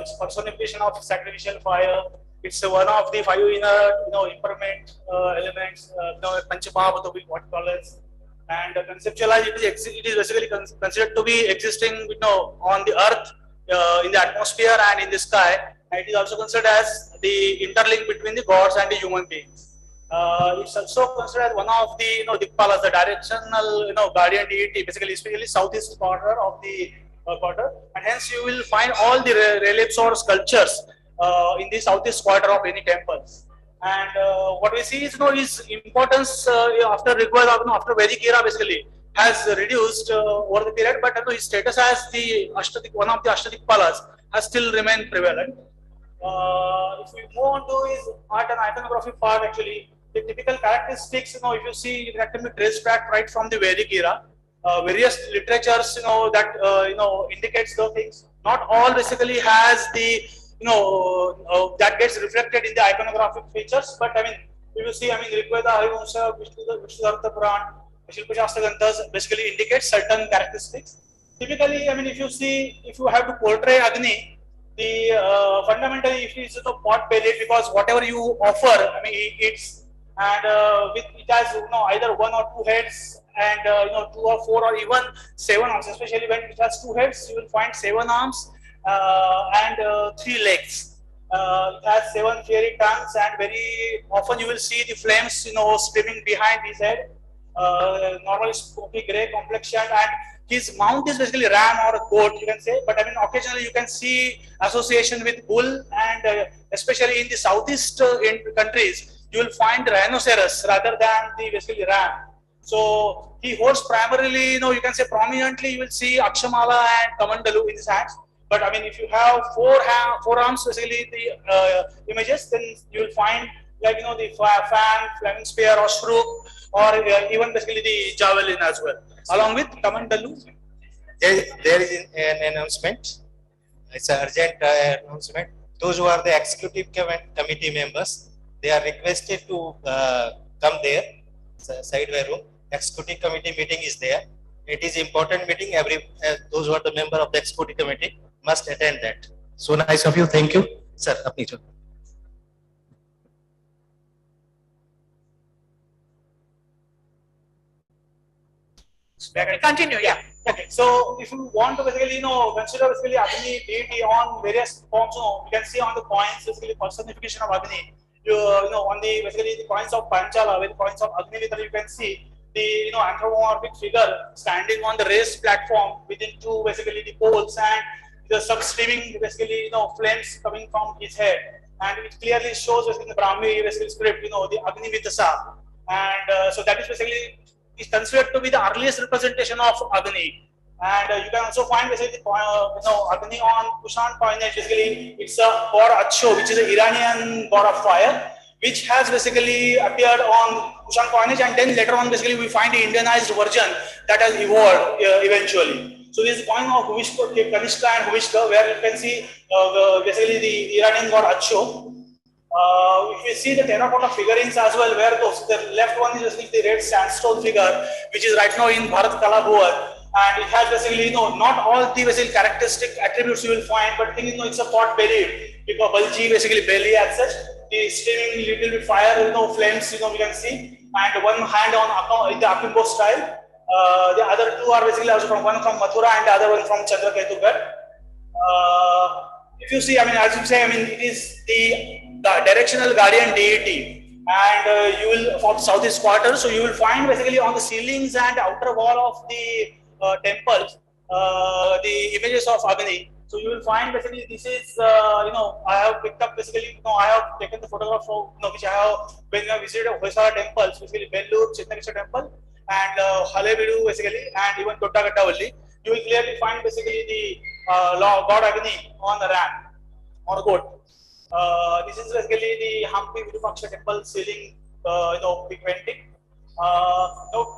It's personification of sacrificial fire. It's one of the 5 inner, impermanent elements. Panchamahabhuta, what we call it. And conceptualized, it is basically considered to be existing, on the earth, in the atmosphere, and in the sky. And it is also considered as the interlink between the gods and the human beings. It's also considered as one of the Dikpalas, the directional guardian deity, basically especially southeast quarter of the quarter, and hence you will find all the reliefs or sculptures in the southeast quarter of any temple. And what we see is his importance after Rigveda, after Vedic era, basically has reduced over the period, but his status as the one of the Ashtadikpalas has still remained prevalent. If we move on to his art and iconography part, actually, the typical characteristics, if you see, it can be traced back right from the Vedic era. Various literatures, that indicates those things. Not all basically has the, that gets reflected in the iconographic features. But I mean, if you see, Rig Veda, Harivamsa, Vishnu Puran, Shilpa Shastra Granthas basically indicate certain characteristics. Typically, I mean, if you have to portray Agni, the fundamentally, if it's pot bellied, because whatever you offer, I mean, it's and it has either 1 or 2 heads, and 2 or 4 or even 7 arms. Especially when it has 2 heads, you will find 7 arms and 3 legs. It has 7 fiery tongues, and very often you will see the flames streaming behind his head. Normally smoky grey complexion, and his mount is basically ram or a goat, you can say. But I mean, occasionally you can see association with bull, and especially in the southeast countries, you will find rhinoceros rather than the basically ram. So he holds primarily, you can say prominently, you will see Akshamala and Kamandalu in his hands. But I mean, if you have 4 arms, basically the images, then you will find like the fan, flaming spear, or shrook, or even basically the javelin as well, along with Kamandalu. There is an announcement. It's an urgent announcement. Those who are the executive committee members, they are requested to come there, sideway room. Executive committee meeting is there. It is important meeting. Those who are the member of the executive committee must attend that. So nice of you. Thank you, sir. Continue, yeah. Okay, so if you want to basically consider basically Agni deity on various forms, you can see on the coins basically personification of Agni. On the basically the coins of Panchala, with coins of Agnivitra, you can see the anthropomorphic figure standing on the raised platform within 2 basically the poles, and the substreaming basically flames coming from his head, and it clearly shows basically the Brahmi basically script, the Agni Vitasa, and so that is basically is considered to be the earliest representation of Agni. And you can also find basically Agni on Kushan coinage. Basically, it's a god Acho, which is an Iranian god of fire, which has basically appeared on Kushan coinage, and then later on basically we find the Indianized version that has evolved eventually. So this is coin of Kanishka and Huvishka, where you can see basically the Iranian god Acho. If you see the terracotta figurines as well, where the left one is basically the red sandstone figure, which is right now in Bharat Kala Bhuvan, and it has basically not all the basically characteristic attributes you will find, but it's a pot bellied, because bulgy basically belly as such, the streaming little bit fire, flames, we can see, and one hand on in the akimbo style. The other two are basically also one from Mathura and the other one from Chandraketugarh. If you see, as you say, it is the directional guardian deity, and you will from southeast quarter, so you will find basically on the ceilings and outer wall of the temples the images of Agni. So you will find basically this is I have picked up basically I have taken the photograph of which I have when I visited Hoysala temples, basically Bellur, Chitnakesha temple, and Halebedu basically, and even Tottagattavalli. You will clearly find basically the god Agni on the ram or goat. This is basically the Hampi Virupaksha temple ceiling, big painting.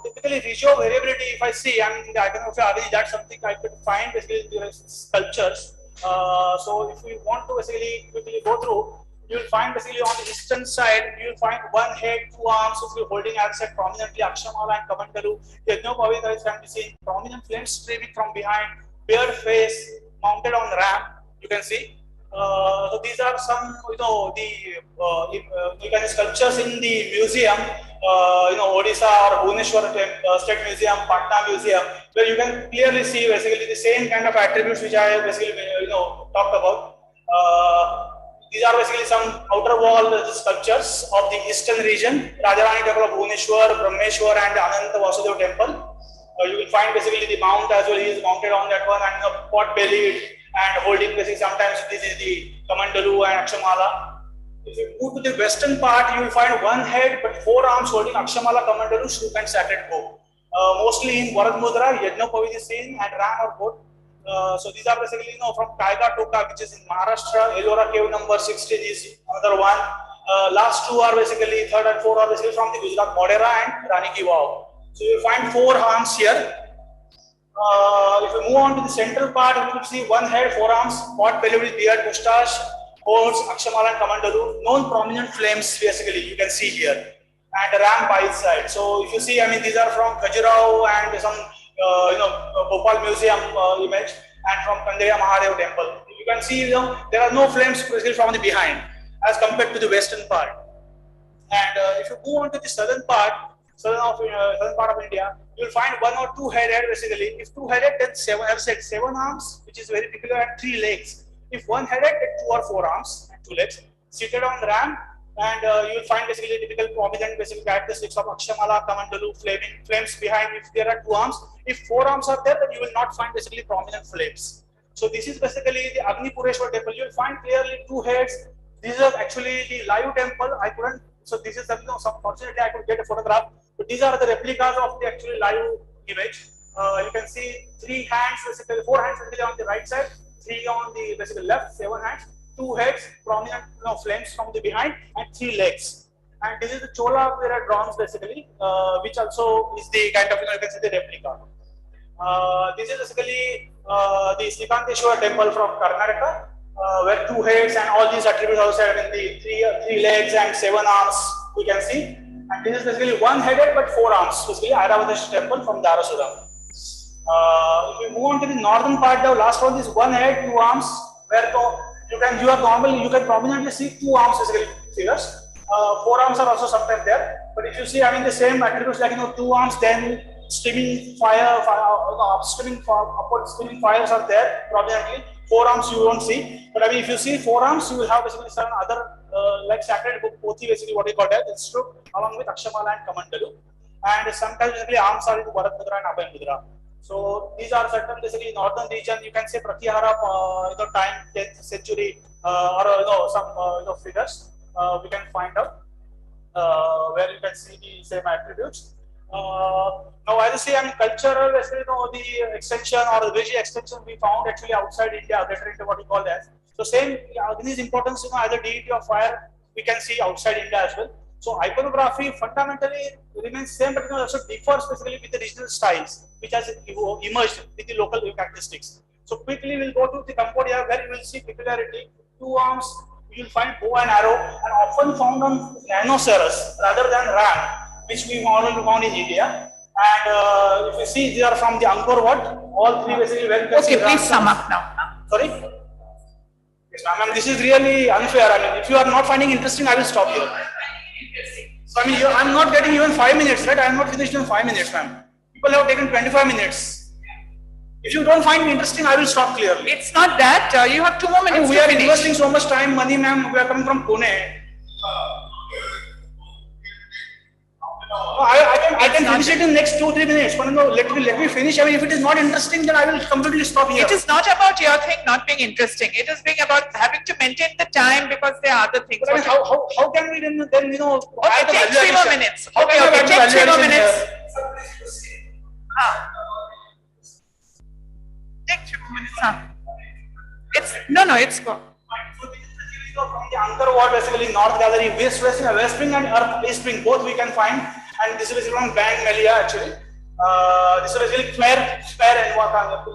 Typically visual variability, if I see, the iconography Agni, that's something I could find basically in the sculptures. So if we want to basically quickly go through, you will find basically on the eastern side, you will find one head, two arms, so holding as said prominently Akshamala and Kamandalu. Yajnopavita can be seen, prominent flames streaming from behind, bared face mounted on ram, you can see. So these are some, you can sculptures in the museum, Odisha or Bhubaneswar State Museum, Patna Museum, where you can clearly see basically the same kind of attributes which I basically talked about. These are basically some outer wall sculptures of the eastern region, Rajarani temple of Bhubaneswar, Brahmeshwar, and Ananta Vasudeva temple. You will find basically the mount as well. He is mounted on that one, and pot bellied and holding basically sometimes this is the Kamandalu and Akshamala. If you move to the western part, you will find one head but four arms holding Akshamala, Kamandalu, Shrup, and sacred bow. Mostly in Bharat Mudra, Yajnopaviti is seen, and ram or goat. So these are basically from Kaiga Toka, which is in Maharashtra. Ellora cave number 16 is another one. Last two are basically, third and fourth are basically from the Gujarat Modera and Rani Ki Vav. So you find four arms here. If you move on to the central part, you will see one head, four arms, pot belly with beard, moustache, horns, Akshamala and Kamandalu, known prominent flames basically you can see here, and a ram by its side. So if you see, these are from Khajuraho and some Bhopal Museum image, and from Kandariya Mahadev temple. You can see there are no flames basically from the behind as compared to the western part. And if you move on to the southern part of India, you will find one or two headed basically. If two headed, then seven arms, which is very peculiar, and 3 legs. If one headed, then 2 or 4 arms and 2 legs, seated on the ram, and you will find basically typical prominent basically characteristics of Akshamala, Kamandalu, flames behind if there are 2 arms. If 4 arms are there, then you will not find basically prominent flames. So this is basically the Agni Pureshwar temple. You will find clearly 2 heads. This is actually the live temple. I couldn't. So this is fortunately I could get a photograph. But these are the replicas of the actually live image. You can see 3 hands, basically 4 hands basically on the right side, 3 on the basically left, 7 hands, 2 heads, prominent flames from the behind, and 3 legs. And this is the Chola period bronze basically, which also is the kind of you can see the replica. This is basically the Srikanteshwar temple from Karnataka, where 2 heads and all these attributes also have in the 3 legs and 7 arms we can see. And this is basically 1-headed but 4 arms, basically Airavata temple from Dharasuram. If we move on to the northern part, the last one is 1 head, 2 arms, where you can prominently see 2 arms basically figures. 4 arms are also sometimes there, but if you see the same attributes like 2 arms, then streaming upward streaming fires are there prominently. 4 arms you won't see, but if you see 4 arms, you will have basically some other like sacred Pothi, basically what we call that Shrup, along with Akshamala and Kamandalu, and sometimes basically arms are in Bharat Mudra and Abhay Mudra. So these are certain basically northern region. You can say Pratyahara, time 10th century, or some figures we can find out where you can see the same attributes. Now, as you see, cultural, the extension or the Viji extension we found actually outside India, better into what we call as. So, same Agni's importance, as a deity of fire, we can see outside India as well. So iconography fundamentally remains same, but also differs specifically with the regional styles, which has emerged with the local characteristics. So quickly we'll go to the Cambodia, where you will see peculiarity. 2 arms, you will find bow and arrow, and often found on rhinoceros rather than ram, which we already found in India. And if you see, they are from the Angkor Wat. All 3 basically well. Okay, please sum up now. Sorry. Yes, ma'am. This is really unfair. I mean, if you are not finding interesting, I will stop here. So I mean, I'm not getting even 5 minutes, right? I am not finished in 5 minutes, ma'am. People have taken 25 minutes. If you don't find me interesting, I will stop clearly. It's not that. You have 2 more minutes. We are investing so much time, money, ma'am. We are coming from Pune. I can finish it in next 2-3 minutes. But no, let me finish. I mean, if it is not interesting, then I will completely stop here. It is not about your thing not being interesting. It is being about having to maintain the time because there are other things. But I mean, how can we then you know? Okay, take 3 more minutes. Okay, take 3 more minutes. Take 3 more minutes. It's it's go. From the Angkor Wat, basically North Gallery, West Spring and East Spring, both we can find, and this is basically from Bang Melia actually. This is basically spare environment.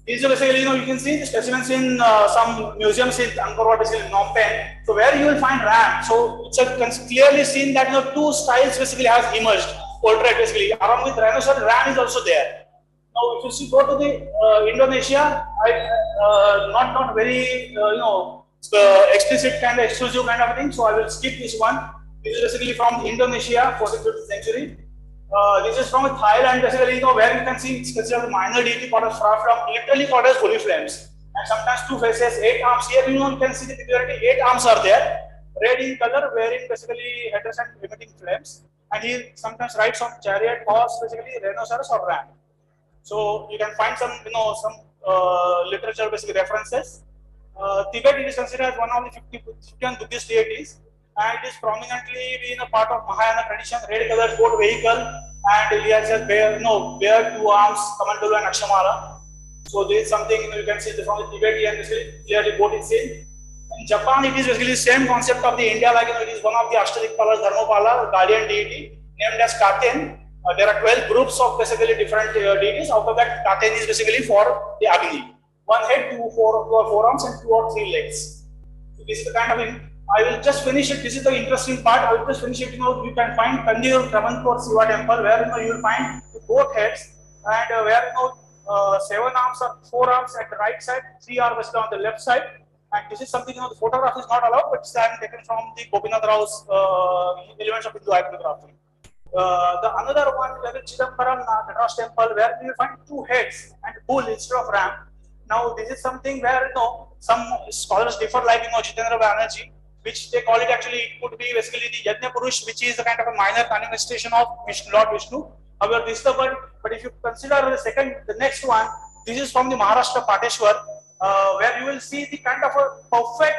These are basically you can see the specimens in some museums in Angkor Wat, basically Phnom Penh. So where you will find ram. So it's clearly seen that 2 styles basically have emerged. Portrait basically along with rhinoceros, ram is also there. Now, if you see, go to the Indonesia, not very explicit kind of exclusive kind of thing. So I will skip this one. This is basically from Indonesia, 14th century. This is from Thailand, basically where you can see it's considered a minor deity called as literally called as holy flames. And sometimes 2 faces, 8 arms. Here you can see the peculiarity. 8 arms are there, red in color, wearing basically headers and emitting flames. And he sometimes rides on chariot, horse, basically rhinoceros or ram. So you can find some, literature basically references. Tibet is considered as one of the 51 Buddhist deities, and it is prominently being a part of Mahayana tradition. Red colored boat vehicle, and he has bear 2 arms, Kamandalu and Akshamala. So this is something you can see from the Tibetan basically clearly boat is seen. In Japan, it is basically the same concept of the India, like it is one of the Ashtadikpalas, Dharmapala, guardian deity, named as Katen. There are 12 groups of basically different deities. Out of that, Katen is basically for the Agni. 1 head, 2 or 4 arms, and 2 or 3 legs. So this is the kind of I will just finish it. This is the interesting part. I will just finish it. You can find Kandir Travancore Siva temple, where you will find both heads, and where 7 arms or 4 arms at the right side, 3 are basically on the left side. And this is something the photograph is not allowed, but it's taken from the Gopinath Rao's elements of Hindu iconography. The another one, the Chidambaram Nadras temple, where you will find 2 heads and bull instead of ram. Now this is something where some scholars differ, like Jitendra Banerjee, which they call it actually it could be basically the Yajna Purush, which is a kind of a minor manifestation of Lord Vishnu. However, this is the one. But if you consider the next one, this is from the Maharashtra Pateshwar, where you will see the kind of a perfect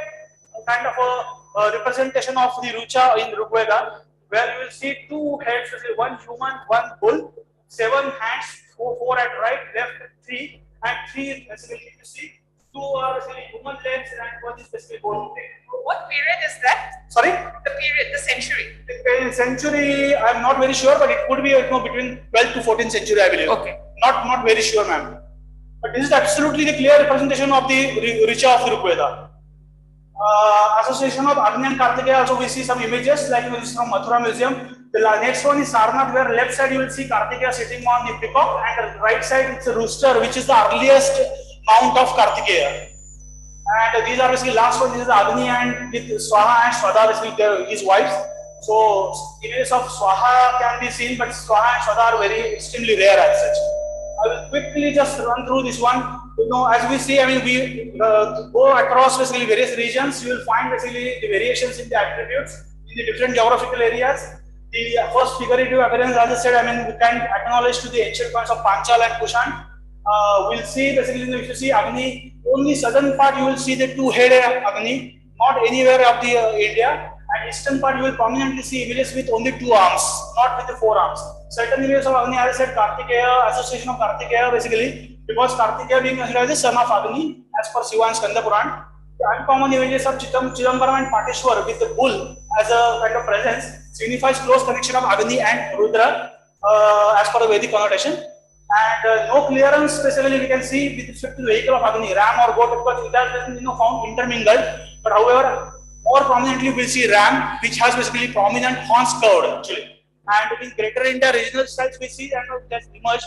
kind of a representation of the Rucha in Rigveda, where you will see 2 heads, 1 human, 1 bull, 7 hands, 4 at right, left 3, and 3 basically you see 2 are basically human legs and 1 is basically bull. What period is that? Sorry? The period, the century. The century, I am not very sure, but it could be between 12th to 14th century, I believe. Okay. Not very sure, ma'am. But this is absolutely the clear representation of the Richa of the Rigveda. Association of Agni and Kartikeya, also we see some images, like this is from Mathura Museum. The next one is Sarnath, where left side you will see Kartikeya sitting on the peacock, and the right side it's a rooster, which is the earliest mount of Kartikeya. And these are basically last one, this is Agni and with Swaha and Swada, basically his wives. So images of Swaha can be seen, but Swaha and Swada are very extremely rare as such. I will quickly just run through this one. As we see, I mean, we go across basically various regions. You will find basically the variations in the attributes in the different geographical areas. The first figurative appearance, as I said, I mean, we can acknowledge to the ancient points of Panchal and Kushan. We'll see basically, if you see Agni, only southern part you will see the 2-headed Agni, not anywhere of the India. And eastern part you will prominently see images with only 2 arms, not with the 4 arms. Certain images of Agni, as I said, Kartikeya, association of Kartikeya, basically Because Kartikeya being considered as the son of Agni, as per Shiva and Skanda Puran, the uncommon images of Chidambaram and Pateshwar with the bull as a kind of presence signifies close connection of Agni and Rudra as per the Vedic connotation. And no clearance specifically we can see with respect to the vehicle of Agni, ram or goat, because it has been found intermingled. But however, more prominently we will see ram, which has basically prominent horns curved actually. And in greater India regional styles we see and it has emerged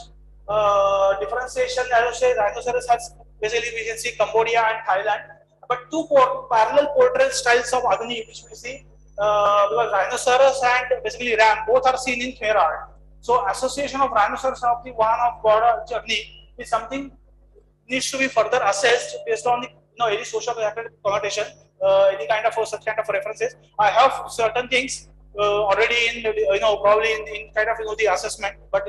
differentiation. As I say, rhinoceros has basically we can see Cambodia and Thailand. But two parallel portrait styles of Agni which we see because rhinoceros and basically ram both are seen in Khmer art. So association of rhinoceros of the one of God Agni is something needs to be further assessed based on the any social connotation, any kind of such kind of references. I have certain things already in probably in kind of the assessment, but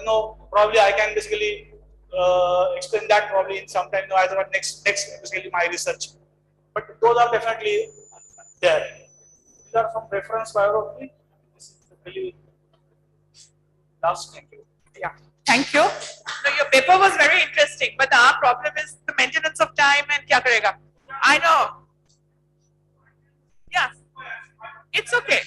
probably I can basically explain that probably in some time as our next basically my research. But those are definitely there. These are some reference biography. This is really last. Thank you. Yeah, thank you. No, your paper was very interesting, but our problem is the maintenance of time and kya karega. I know. Yeah, it's okay.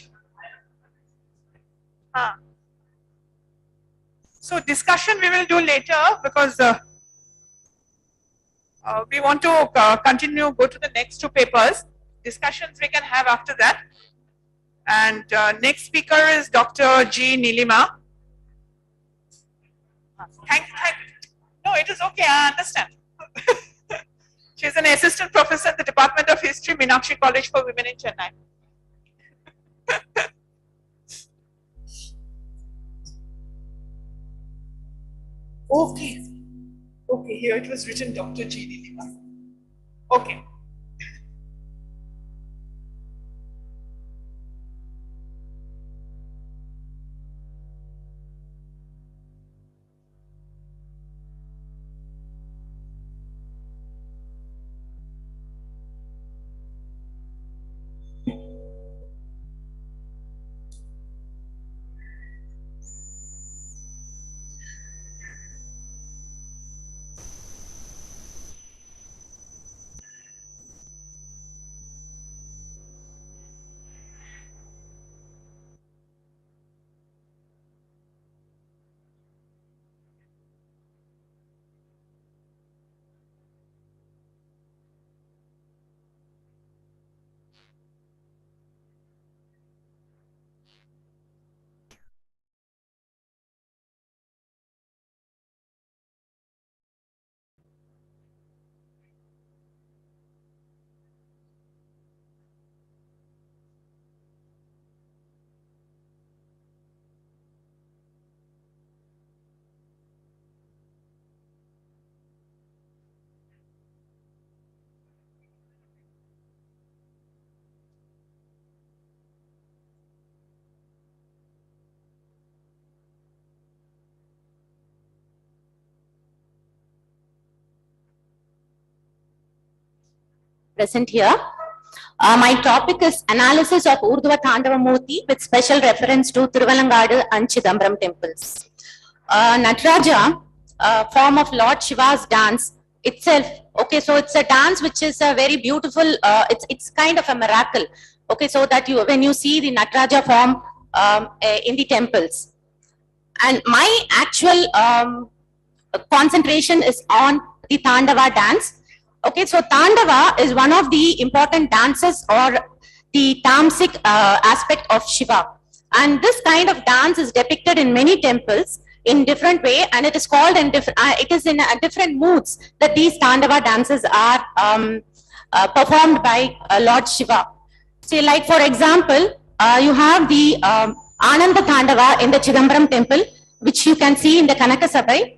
So discussion we will do later because we want to continue, go to the next two papers. Discussions we can have after that. And next speaker is Dr. G. Nilima. Thank you. No, it is okay, I understand. She is an assistant professor in the Department of History, Meenakshi College for Women in Chennai. Okay. Okay, here it was written Dr. G. Nilima. Okay. Present here. My topic is analysis of Urdhva Tandava Murti with special reference to Tiruvalangadu and Chidambaram temples. Nataraja, form of Lord Shiva's dance itself. Okay, so it's a dance which is a very beautiful. It's kind of a miracle. Okay, so that when you see the Nataraja form in the temples, and my actual concentration is on the Tandava dance. Okay, so Tandava is one of the important dances or the tamasic aspect of Shiva. And this kind of dance is depicted in many temples in different way, and it is called in it is in different moods that these Tandava dances are performed by Lord Shiva. See, like for example, you have the Ananda Tandava in the Chidambaram temple, which you can see in the Kanaka Sabai.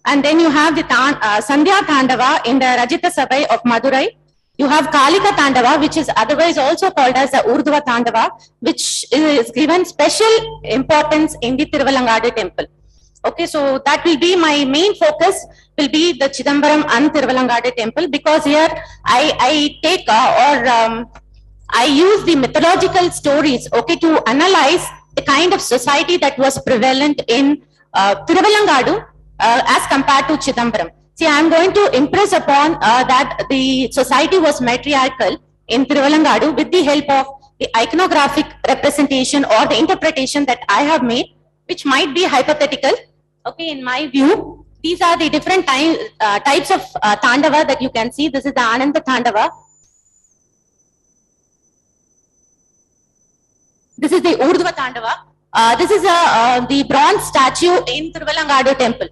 And then you have the Sandhya Tandava in the Rajita Sabai of Madurai. You have Kalika Tandava, which is otherwise also called as the Urdhva Tandava, which is given special importance in the Tiruvalangadu temple. Okay, so that will be my main focus, will be the Chidambaram and Tiruvalangadu temple, because here I take I use the mythological stories, okay, to analyze the kind of society that was prevalent in Tiruvalangadu as compared to Chidambaram. See, I am going to impress upon that the society was matriarchal in Tiruvallangadu with the help of the iconographic representation or the interpretation that I have made, which might be hypothetical. Okay, in my view, these are the different types of Tandava that you can see. This is the Ananda Tandava. This is the Urdhva Tandava. This is the bronze statue in Tiruvallangadu temple.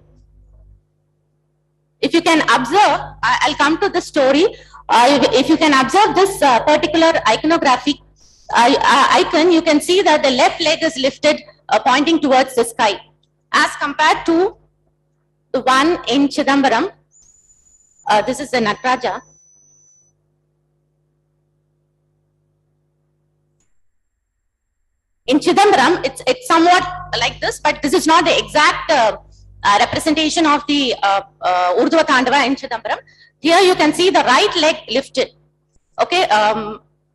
If you can observe, I'll come to the story. If you can observe this particular iconographic icon, you can see that the left leg is lifted, pointing towards the sky, as compared to the one in Chidambaram. This is the Nataraja. In Chidambaram, it's somewhat like this, but this is not the exact representation of the Urdhva Tandava in Chidambaram. Here you can see the right leg lifted, okay,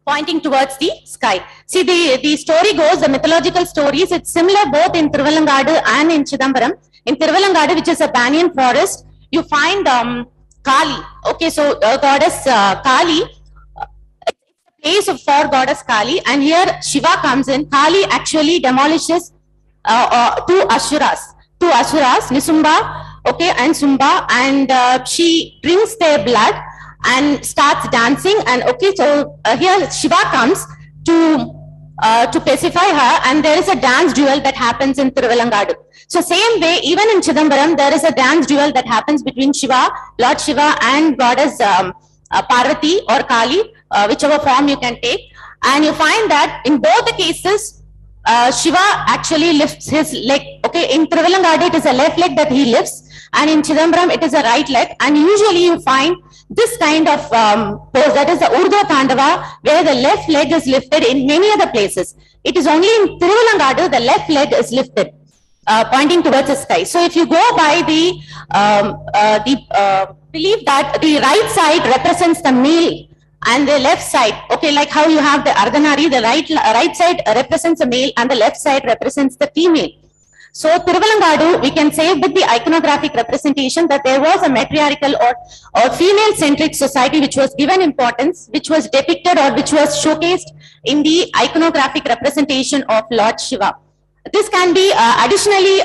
pointing towards the sky. See, the story goes, the mythological stories, it's similar both in Tiruvallangadu and in Chidambaram. In Tiruvallangadu, which is a banyan forest, you find Kali. Okay, so goddess Kali, it's a place for goddess Kali, and here Shiva comes in. Kali actually demolishes two Asuras, Nisumba, okay, and Sumba, and she drinks their blood and starts dancing. And okay, so here Shiva comes to pacify her, and there is a dance duel that happens in Tiruvallangadu. So same way, even in Chidambaram, there is a dance duel that happens between Shiva, Lord Shiva, and goddess Parvati or Kali, whichever form you can take. And you find that in both the cases, Shiva actually lifts his leg. Okay, in Tiruvallangadu, it is a left leg that he lifts, and in Chidambaram, it is a right leg. And usually you find this kind of pose, that is the Urdhva Tandava, where the left leg is lifted in many other places. It is only in Tiruvallangadu the left leg is lifted, pointing towards the sky. So if you go by the belief that the right side represents the male and the left side, okay, like how you have the Ardhanari, the right side represents the male and the left side represents the female. So Tiruvallangadu, we can say with the iconographic representation that there was a matriarchal or female-centric society which was given importance, which was depicted or which was showcased in the iconographic representation of Lord Shiva. This can be additionally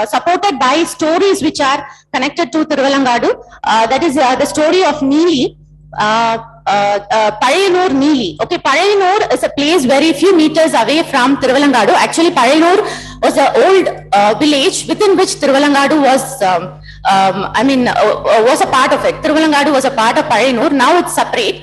supported by stories which are connected to Tiruvallangadu. That is the story of Neeli, Palayanur Neeli. Okay, Palayanur is a place very few meters away from Tiruvallangadu. Actually, Palayanur was an old village within which Tiruvallangadu was, was a part of it. Tiruvallangadu was a part of Palayanur. Now it's separate.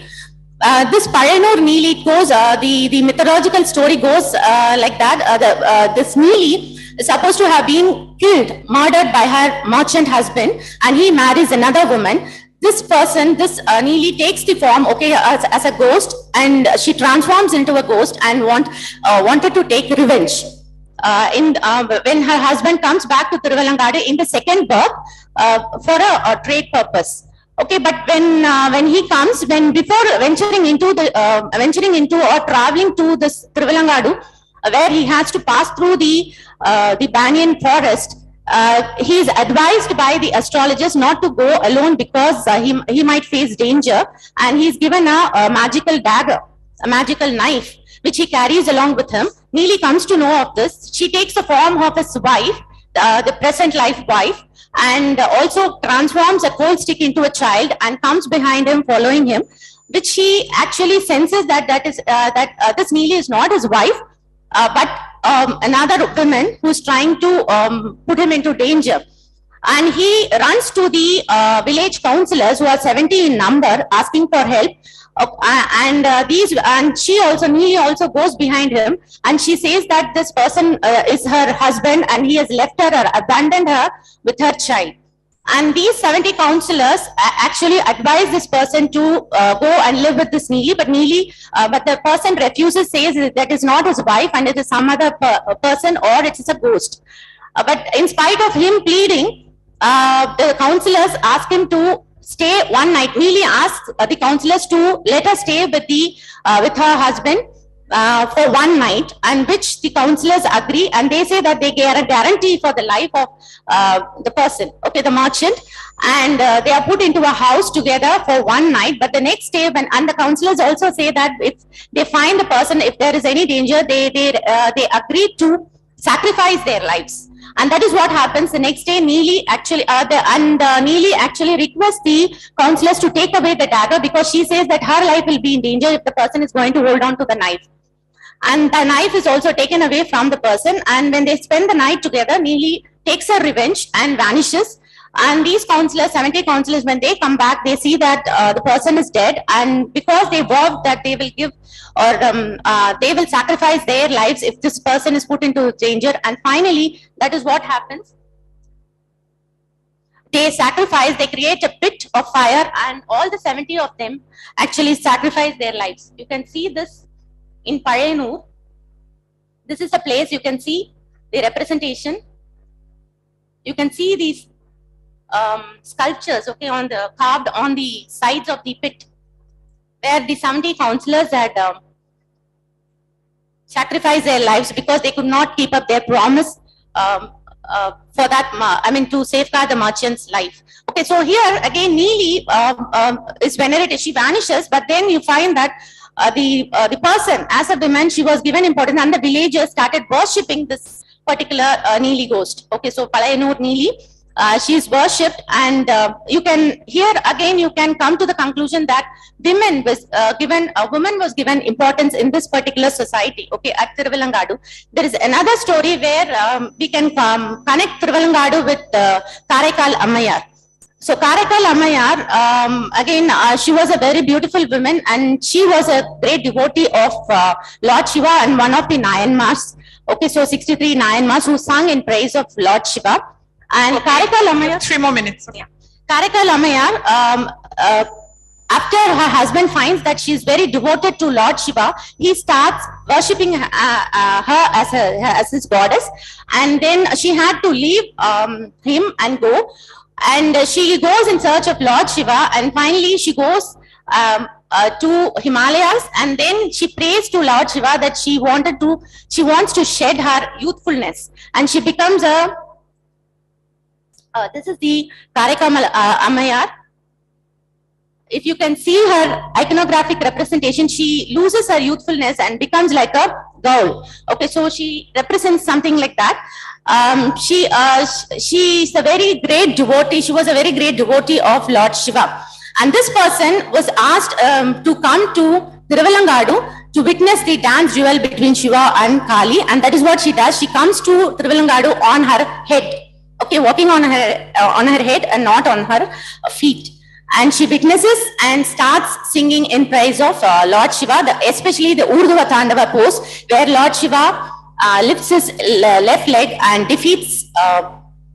This Palayanur Neeli goes, the mythological story goes like that. This Neeli is supposed to have been killed, murdered by her merchant husband, and he marries another woman. This person, this Neeli, takes the form, okay, as a ghost, and she transforms into a ghost and wanted to take revenge. When her husband comes back to Tiruvallangadu in the second birth for a trade purpose. Okay, but when he comes, before venturing into or traveling to this Tiruvallangadu, where he has to pass through the banyan forest, he is advised by the astrologers not to go alone because he might face danger, and he is given a magical dagger, a magical knife, which he carries along with him. Neeli comes to know of this. She takes the form of his wife, the present life wife, and also transforms a coal stick into a child and comes behind him, following him, which he actually senses that this Neeli is not his wife, but another woman who's trying to put him into danger. And he runs to the village councillors, who are 70 in number, asking for help. Neeli also goes behind him, and she says that this person is her husband, and he has left her or abandoned her with her child. And these 70 councillors actually advise this person to go and live with this Neeli, but the person refuses, says that is not his wife and it is some other person, or it is a ghost. But in spite of him pleading, the councillors ask him to stay one night. Neeli asks the councillors to let her stay with her husband for one night, and which the councillors agree, and they say that they get a guarantee for the life of the person, okay, the merchant, and they are put into a house together for one night. But the next day, and the counselors also say that if they find the person, if there is any danger, they agree to sacrifice their lives. And that is what happens. The next day, Neeli actually Neeli actually requests the counselors to take away the dagger, because she says that her life will be in danger if the person is going to hold on to the knife. And the knife is also taken away from the person. And when they spend the night together, Neeli takes her revenge and vanishes. And these counselors, 70 counselors, when they come back, they see that the person is dead. And because they vowed that they will give, or they will sacrifice their lives if this person is put into danger. And finally, that is what happens. They sacrifice, they create a pit of fire, and all the 70 of them actually sacrifice their lives. You can see this in Payanur. This is the place, you can see the representation. You can see these sculptures, okay, carved on the sides of the pit, where the 70 counselors had sacrificed their lives because they could not keep up their promise for that, to safeguard the merchant's life. Okay, so here again, Neeli is venerated. She vanishes, but then you find that the person, as a woman, she was given importance, and the villagers started worshipping this particular Neeli ghost. Okay, so Palayanur Neeli, she is worshipped, and you can, here again, you can come to the conclusion that women was a woman was given importance in this particular society. Okay, at Thiruvalangadu. There is another story where we can connect Thiruvalangadu with Karaikal Ammayar. So Karaikal Ammayar, again, she was a very beautiful woman, and she was a great devotee of Lord Shiva and one of the Nayanmars. Okay, so 63 Nayanmars who sung in praise of Lord Shiva. And okay. Karaikal Ammayar, 3 more minutes. Yeah. Karaikal Ammayar, after her husband finds that she is very devoted to Lord Shiva, he starts worshipping her as his goddess, and then she had to leave him and go. And she goes in search of Lord Shiva, and finally she goes to Himalayas, and then she prays to Lord Shiva that she wants to shed her youthfulness, and she becomes a this is the Karaikal Ammayar. If you can see her iconographic representation, she loses her youthfulness and becomes like a girl. Okay, so she represents something like that. She's a very great devotee. She was a very great devotee of Lord Shiva. And this person was asked to come to Thiruvalangadu to witness the dance duel between Shiva and Kali. And that is what she does. She comes to Thiruvalangadu on her head. Okay, walking on her head and not on her feet. And she witnesses and starts singing in praise of Lord Shiva, especially the Urdhva Tandava pose, where Lord Shiva lifts his left leg and defeats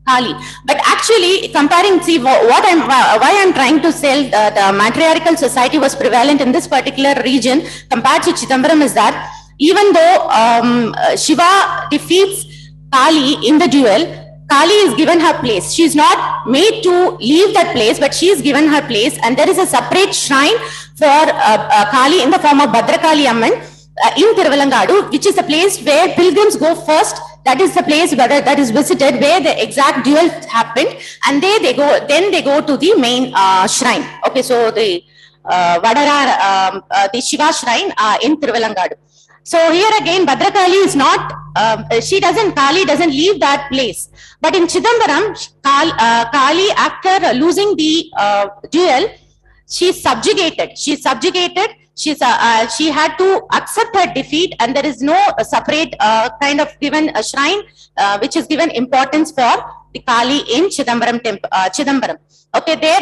Kali. But actually, comparing, see why I'm trying to say the matriarchal society was prevalent in this particular region compared to Chidambaram is that even though Shiva defeats Kali in the duel, Kali is given her place. She is not made to leave that place, but she is given her place, and there is a separate shrine for Kali in the form of Bhadrakali Amman in Thiruvalangadu, which is the place where pilgrims go first. That is the place that is visited where the exact duel happened, and then they go to the main shrine. Okay, so the the Shiva shrine in Thiruvalangadu. So here again, Bhadrakali is not, Kali doesn't leave that place. But in Chidambaram, Kali, after losing the duel, she's subjugated. She had to accept her defeat, and there is no separate kind of given a shrine which is given importance for the Kali in Chidambaram temple. Chidambaram. Okay, there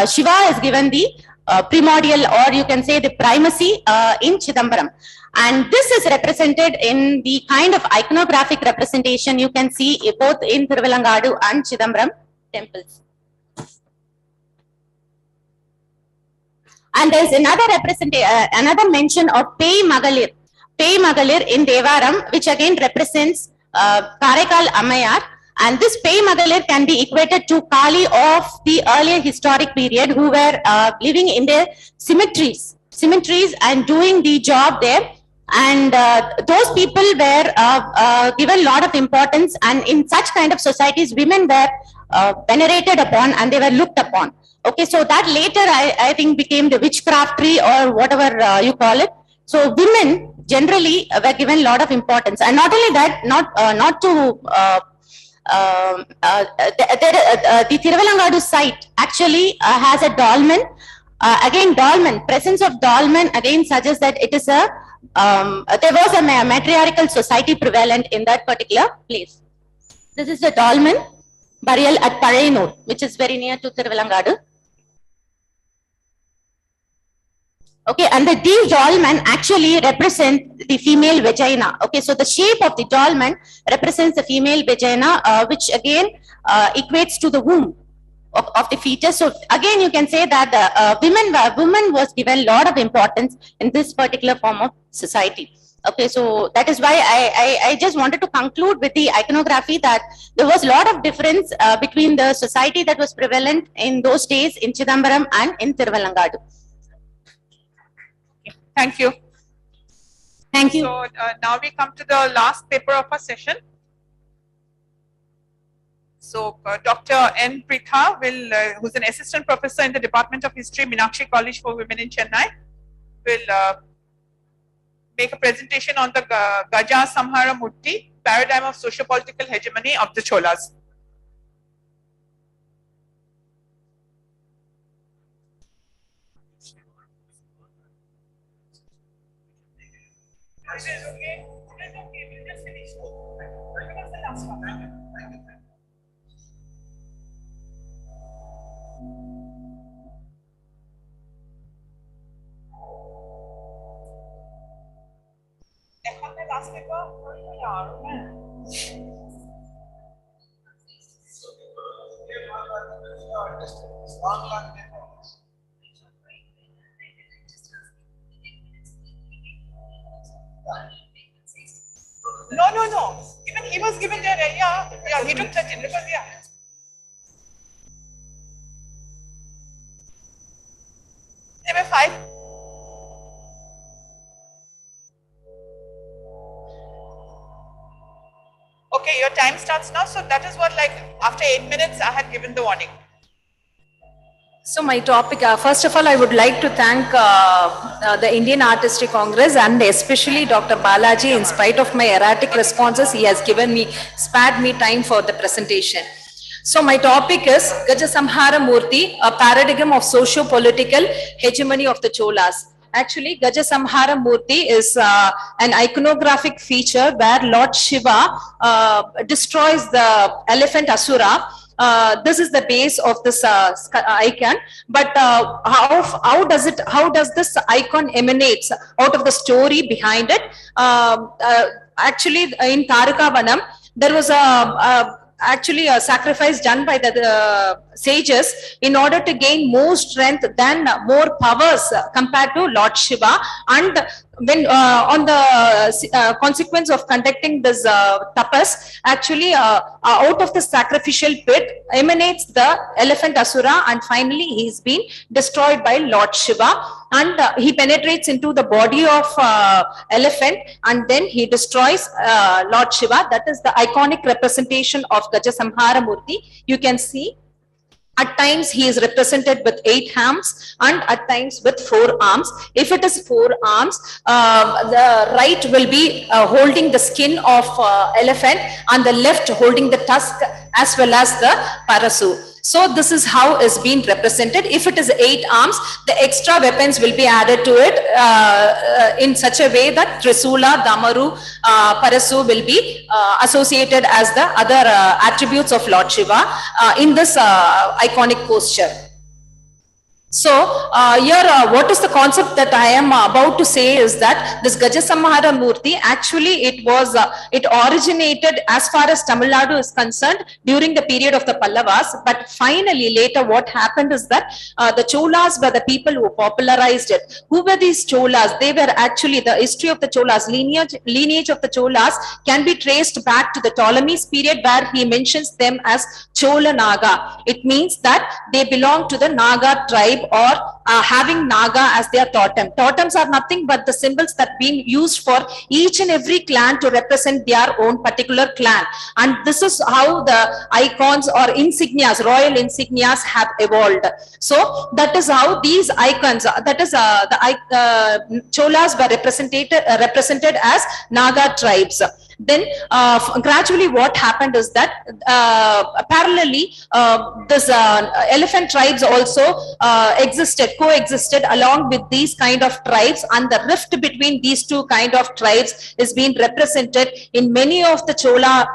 Shiva is given the primordial, or you can say the primacy in Chidambaram. And this is represented in the kind of iconographic representation you can see both in Thiruvalangadu and Chidambaram temples. And there is another mention of Pei Magalir in Devaram, which again represents Karaikal Ammayar. And this Pei Magalir can be equated to Kali of the earlier historic period, who were living in their cemeteries and doing the job there. And those people were given a lot of importance, and in such kind of societies, women were venerated upon and they were looked upon. Okay, so that later I think became the witchcraftry or whatever you call it. So women generally were given a lot of importance, and not only that, not to the Thiruvalangadu site actually has a dolmen. Again, dolmen, presence of dolmen again suggests that it is a there was a matriarchal society prevalent in that particular place. This is the dolmen burial at Parayanur, which is very near to Thiruvalangadu. Okay, and these dolmen actually represent the female vagina. Okay, so the shape of the dolmen represents the female vagina, which again equates to the womb of the fetus. So again, you can say that women was given a lot of importance in this particular form of society. Okay, so that is why I just wanted to conclude with the iconography that there was a lot of difference between the society that was prevalent in those days in Chidambaram and in Thiruvalangadu. Thank you. Thank you. So now we come to the last paper of our session. So Dr. N. Pritha will, who's an assistant professor in the Department of History, Meenakshi College for Women in Chennai, will make a presentation on the Gaja Samhara Murti, paradigm of socio-political hegemony of the Cholas. No. Even he was given there, yeah, he took 13 because, yeah. There were 5. Okay, your time starts now. So that is what, like, after 8 minutes, I had given the warning. So my topic, first of all, I would like to thank the Indian Artistry Congress and especially Dr. Balaji. In spite of my erratic responses, he has spared me time for the presentation. So my topic is Gaja Samhara Murti, a paradigm of socio-political hegemony of the Cholas. Actually, Gaja Samhara Murti is an iconographic feature where Lord Shiva destroys the elephant Asura. This is the base of this icon, but how does this icon emanates out of the story behind it? Actually, in Tarakavanam, there was actually a sacrifice done by the sages in order to gain more strength than more powers compared to Lord Shiva. And when on the consequence of conducting this tapas, actually out of the sacrificial pit emanates the elephant Asura, and finally he's been destroyed by Lord Shiva, and he penetrates into the body of elephant, and then he destroys Lord Shiva. That is the iconic representation of Gaja Samhara Murti. You can see at times he is represented with 8 arms and at times with 4 arms. If it is 4 arms, the right will be holding the skin of elephant and the left holding the tusk as well as the parasu. So this is how it's been represented. If it is 8 arms, the extra weapons will be added to it in such a way that Trisula, Damaru, Parasu will be associated as the other attributes of Lord Shiva in this iconic posture. So here what is the concept that I am about to say is that this Gaja Samhara Murti, actually it originated as far as Tamil Nadu is concerned during the period of the Pallavas, but finally later what happened is that the Cholas were the people who popularized it. Who were these Cholas? They were actually, the history of the Cholas, lineage of the Cholas can be traced back to the Ptolemy's period, where he mentions them as Chola Naga. It means that they belong to the Naga tribe tribe or having Naga as their totem. Totems are nothing but the symbols that being used for each and every clan to represent their own particular clan. And this is how the icons or insignias, royal insignias have evolved. So that is how these icons, that is Cholas were represented as Naga tribes. Then gradually what happened is that parallelly this elephant tribes also coexisted along with these kind of tribes, and the rift between these two kind of tribes is being represented in many of the Chola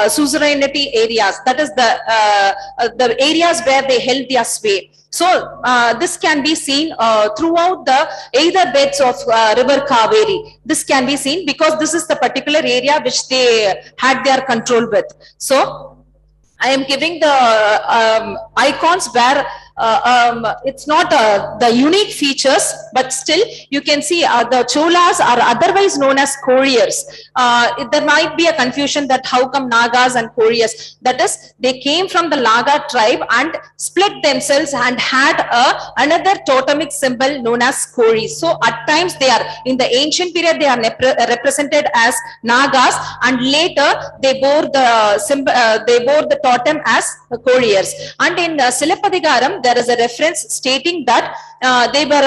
suzerainty areas, that is the areas where they held their sway. So this can be seen throughout the either beds of river Kaveri. This can be seen because this is the particular area which they had their control with. So I am giving the icons where it's not the unique features, but still you can see the Cholas are otherwise known as couriers. There might be a confusion that how come Nagas and couriers, that is they came from the Naga tribe and split themselves and had another totemic symbol known as couriers. So at times they are, in the ancient period they are represented as Nagas, and later they bore the symbol, they bore the totem as couriers. And in Silapadigaram there is a reference stating that they were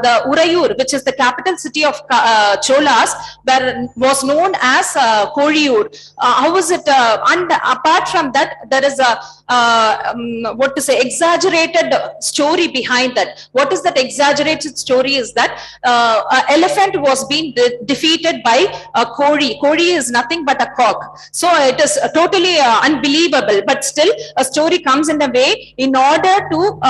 the Urayur, which is the capital city of Cholas, was known as Koriyur. How is it? And apart from that, there is a what to say, exaggerated story behind that. What is that exaggerated story? Is that elephant was being defeated by a Kori. Kori is nothing but a cock. So it is totally unbelievable. But still, a story comes in a way in order to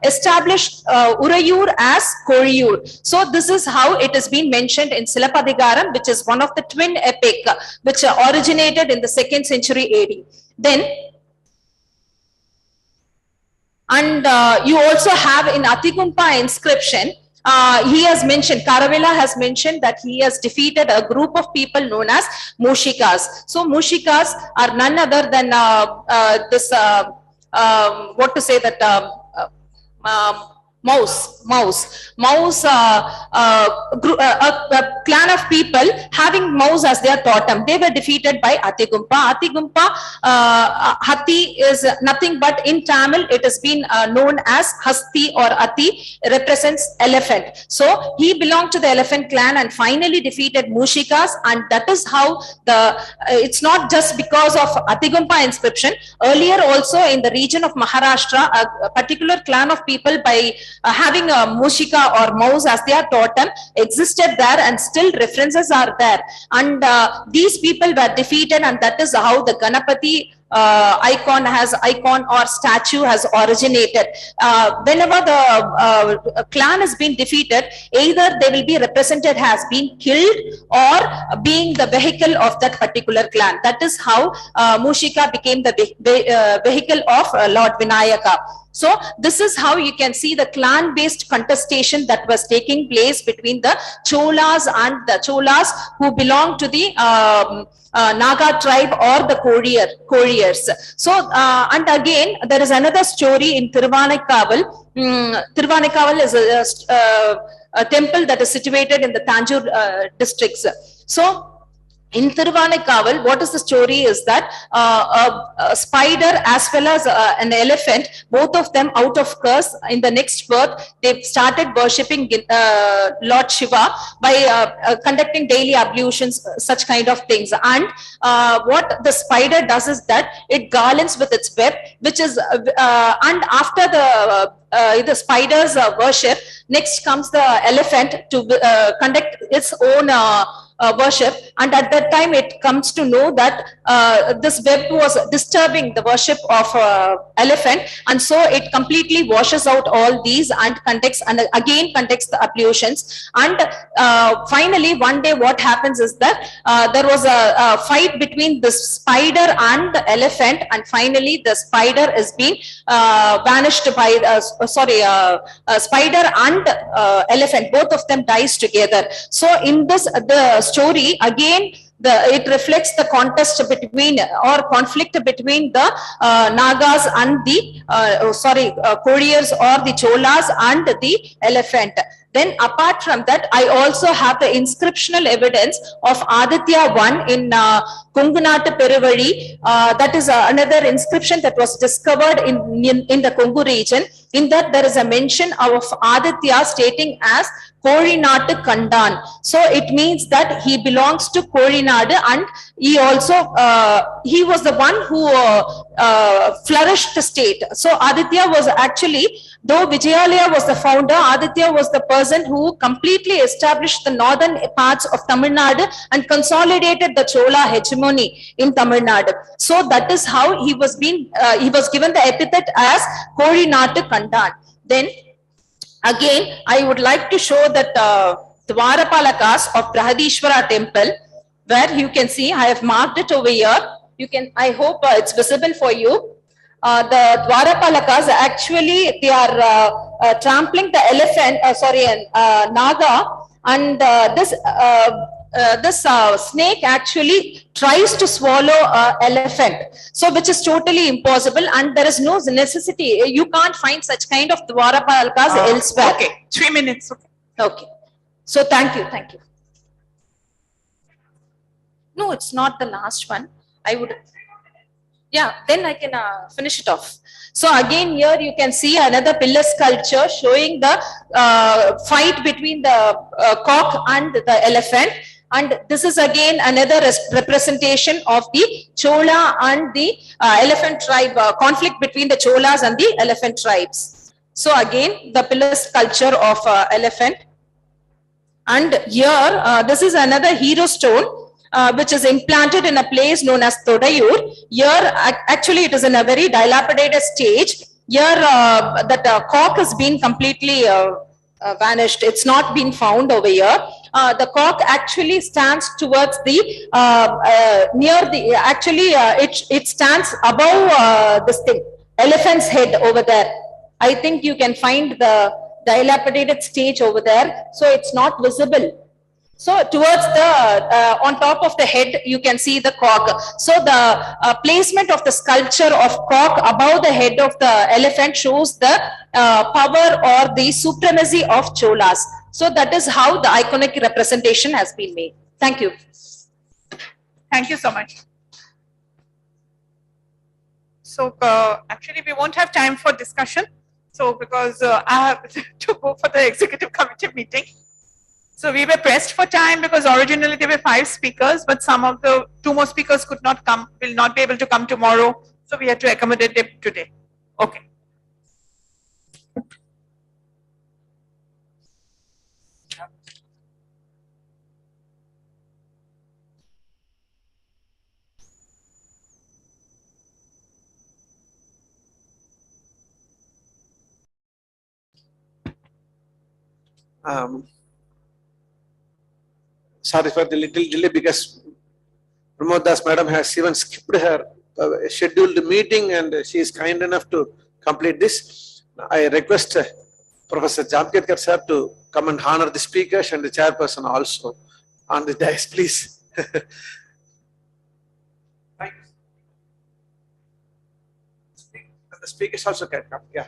establish Urayur as Koriyur. So this is how it has been mentioned in Silapadigaram, which is one of the twin epic which originated in the 2nd century AD. Then, and you also have in Atigumpa inscription, he has mentioned, Karavela has mentioned that he has defeated a group of people known as Mushikas. So Mushikas are none other than this, what to say, that mouse, a clan of people having mouse as their totem. They were defeated by Atigumpa. Hati is nothing but, in Tamil it has been known as Hasti or Ati, represents elephant. So he belonged to the elephant clan and finally defeated Mushikas, and that is how it's not just because of Atigumpa inscription. Earlier also in the region of Maharashtra, a particular clan of people by having a Mushika or mouse as their totem existed there, and still references are there. And these people were defeated, and that is how the Ganapati icon or statue has originated. Whenever the clan has been defeated, either they will be represented as being killed or being the vehicle of that particular clan. That is how Mushika became the vehicle of Lord Vinayaka. So this is how you can see the clan-based contestation that was taking place between the Cholas and the Cholas who belong to the Naga tribe or the couriers. So and again there is another story in Tiruvanekkaval. Tiruvanekkaval is a temple that is situated in the Tanjore districts. So in Tiruvanekkaval, what is the story is that a spider as well as an elephant, both of them out of curse, in the next birth, they started worshipping Lord Shiva by conducting daily ablutions, such kind of things. And what the spider does is that it garlands with its web, which is, and after the spider's worship, next comes the elephant to conduct its own worship, and at that time it comes to know that this web was disturbing the worship of elephant, and so it completely washes out all these and again conducts the ablutions. And finally one day what happens is that there was a fight between the spider and the elephant, and finally the spider is being vanished by spider and elephant, both of them dies together. So in this the story, again it reflects the contest between or conflict between the Nagas and the couriers or the Cholas and the elephant. Then apart from that, I also have the inscriptional evidence of Aditya I in Kungunattu Peruvali. That is another inscription that was discovered in the Kongu region. In that there is a mention of Aditya stating as Korinadu Kandan. So it means that he belongs to Korinadu, and he also, he was the one who flourished the state. So Aditya was actually, though Vijayalaya was the founder, Aditya was the person who completely established the northern parts of Tamil Nadu and consolidated the Chola hegemony in Tamil Nadu. So that is how he was given the epithet as Korinadu Kandan. Then again, I would like to show that Dwarapalakas of Brahadishwara temple, where you can see, I have marked it over here. You can, I hope it's visible for you. The Dwarapalakas actually, they are trampling the elephant, Naga, and this snake actually tries to swallow elephant, so which is totally impossible, and there is no necessity. You can't find such kind of Dwarapalakas elsewhere. Okay, 3 minutes. Okay. Okay. So thank you. No, it's not the last one. I would. Yeah, then I can finish it off. So again, here you can see another pillar sculpture showing the fight between the cock and the elephant. And this is again another representation of the Chola and the elephant tribe, conflict between the Cholas and the elephant tribes. So again, the pillar sculpture of elephant. And here, this is another hero stone, which is implanted in a place known as Thodayur. Here, actually, it is in a very dilapidated stage. Here, that cock has been completely vanished. It's not been found over here. The cock actually stands towards the, near the, actually, it stands above this thing, elephant's head over there. I think you can find the dilapidated stage over there. So it's not visible. So towards the, on top of the head, you can see the cock. So the placement of the sculpture of cock above the head of the elephant shows the power or the supremacy of Cholas. So that is how the iconic representation has been made. Thank you. Thank you so much. So actually we won't have time for discussion. So because I have to go for the executive committee meeting. So we were pressed for time because originally there were 5 speakers, but some of the 2 more speakers could not come, will not be able to come tomorrow. So we had to accommodate them today. Okay. Sorry for the little delay because Pramod Das madam has even skipped her scheduled meeting and she is kind enough to complete this. I request Professor Jamkedkar sir to come and honor the speakers and the chairperson also on the dais, please. Thank you. The speakers also can come, yeah.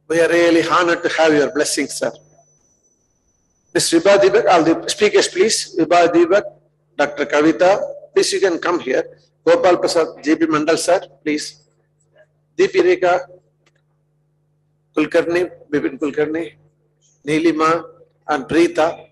We are really honored to have your blessings, sir. Ms. Vibha Deepak, all the speakers, please. Vibha Deepak, Dr. Kavita, please you can come here. Gopal Prasad, JP Mandal, sir, please. Deepi Rekha, Kulkarni, Bipin Kulkarni, Neelima, and Preeta.